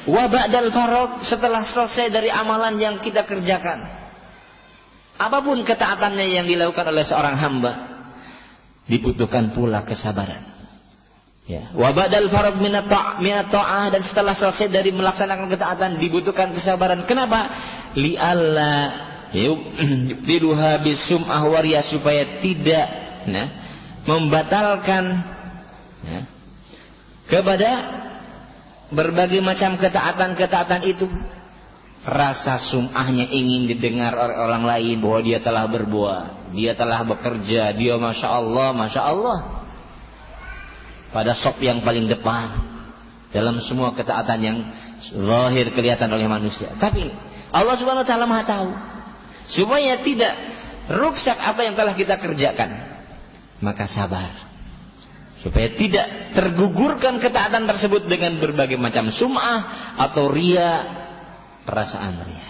Speaker 1: wa ba'dal faragh, setelah selesai dari amalan yang kita kerjakan, apapun ketaatannya yang dilakukan oleh seorang hamba, dibutuhkan pula kesabaran. Ya, wa ba'dal faragh minat ta'ah, dan setelah selesai dari melaksanakan ketaatan dibutuhkan kesabaran. Kenapa? Li'alla yubdiluha bisum'ah wariyah, supaya tidak membatalkan kepada berbagai macam ketaatan itu rasa sum'ahnya, ingin didengar oleh orang lain bahwa dia telah berbuat, dia telah bekerja, dia masya Allah pada sop yang paling depan dalam semua ketaatan yang zahir kelihatan oleh manusia. Tapi Allah Subhanahu wa taala Maha tahu, supaya tidak rusak apa yang telah kita kerjakan, maka sabar supaya tidak tergugurkan ketaatan tersebut dengan berbagai macam sum'ah atau ria, perasaan ria,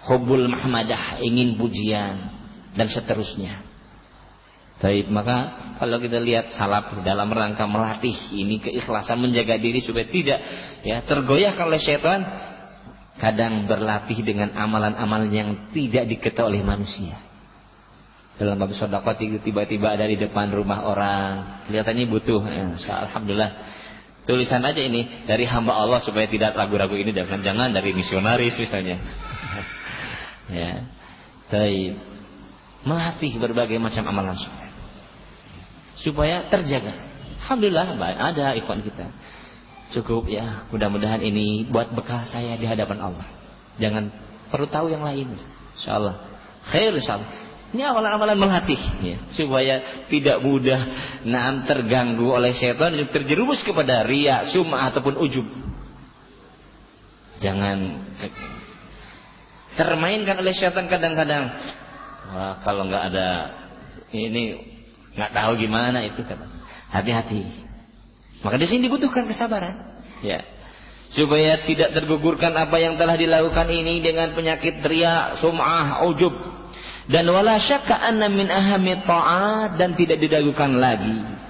Speaker 1: hubbul mahmadah, ingin pujian, dan seterusnya. Baik, maka kalau kita lihat salaf dalam rangka melatih ini keikhlasan, menjaga diri supaya tidak tergoyahkan oleh syaitan, kadang berlatih dengan amalan-amalan yang tidak diketahui oleh manusia. Dalam bab sedekah tiba-tiba dari depan rumah orang, kelihatannya butuh, alhamdulillah, tulisan aja ini dari hamba Allah, supaya tidak ragu-ragu ini, jangan dari misionaris misalnya. Ya, baik, melatih berbagai macam amalan soleh supaya terjaga. Alhamdulillah ada ikhwan kita, cukup ya, mudah-mudahan ini buat bekal saya di hadapan Allah. Jangan perlu tahu yang lain, insyaallah khair, insyaallah. Ini amalan-amalan melatih supaya tidak mudah terganggu oleh syaitan yang terjerumus kepada riya, sum'ah ataupun ujub. Jangan termainkan oleh syaitan kadang-kadang. Wah, kalau nggak ada ini nggak tahu gimana itu, kata. Hati-hati. Maka di sini dibutuhkan kesabaran, ya, supaya tidak tergugurkan apa yang telah dilakukan ini dengan penyakit riya, sum'ah, ujub. Dan wala syakka anna min ahammi ta'at, dan tidak diragukan lagi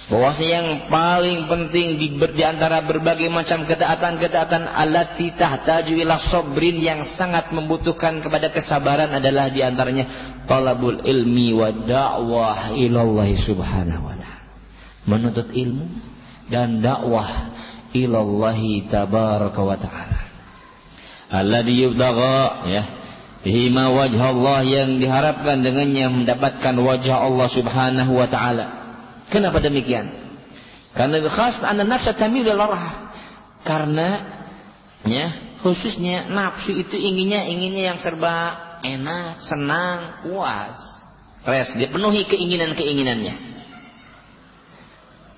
Speaker 1: bahwasanya yang paling penting di antara berbagai macam ketaatan-ketaatan allati tahtaju ila sabrin, yang sangat membutuhkan kepada kesabaran, adalah di antaranya talabul ilmi wa da'wah ila Allah subhanahu wa ta'ala, menuntut ilmu dan dakwah ila Allah tabaraka wa ta'ala, alladhi yubtagha bihima wajah Allah, yang diharapkan dengannya mendapatkan wajah Allah subhanahu wa ta'ala. Kenapa demikian? Karena khas anna nafsa tamilu larah, karena khususnya nafsu itu inginnya yang serba enak, senang, puas, dia penuhi keinginannya,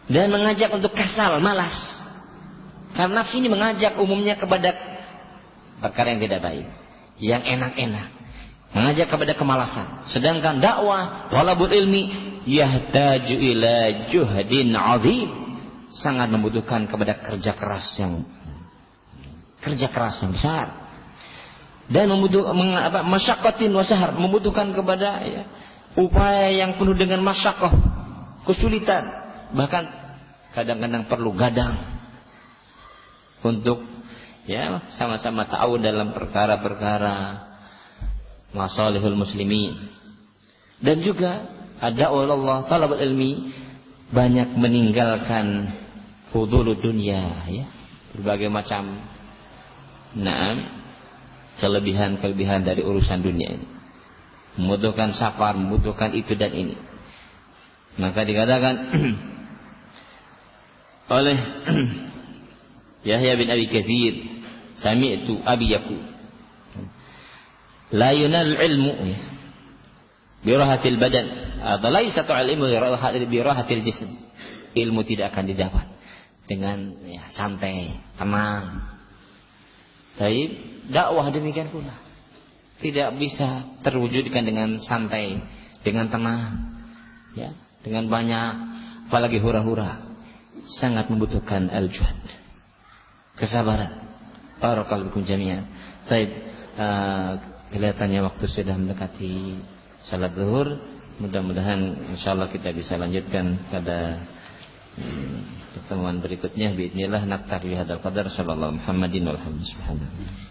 Speaker 1: dan mengajak untuk kasal, malas. Karena nafsu ini mengajak umumnya kepada perkara yang tidak baik, yang enak-enak, mengajak kepada kemalasan. Sedangkan dakwah, talabul ilmi, yahtaju ila juhdin azim, sangat membutuhkan kepada kerja keras yang besar, dan membutuhkan masyaqatin wa sahar, membutuhkan kepada upaya yang penuh dengan masyaqqah, kesulitan, bahkan kadang-kadang perlu gadang untuk sama-sama tahu dalam perkara-perkara masalihul muslimin. Dan juga ada Allah talabul ilmi, banyak meninggalkan fudulud dunia, berbagai macam kelebihan dari urusan dunia ini, membutuhkan safar, membutuhkan itu dan ini. Maka dikatakan oleh Yahya bin Abi Katsir, sami'tu abi yaqul la yunal ilmu bi rahatil badan, atau la yasatu ilmu bi rahatil jism. Ilmu tidak akan didapat dengan santai, tenang. Tapi dakwah demikian pula tidak bisa terwujudkan dengan santai, dengan tenang, dengan banyak, apalagi hura-hura. Sangat membutuhkan al-juhd, kesabaran. Barakallahu bikum jami'an. Baik, kelihatannya waktu sudah mendekati salat zuhur. Mudah-mudahan insyaallah kita bisa lanjutkan pada pertemuan berikutnya biidznillah naktafi bihadzal qadar sallallahu Muhammadin walhamdulillah.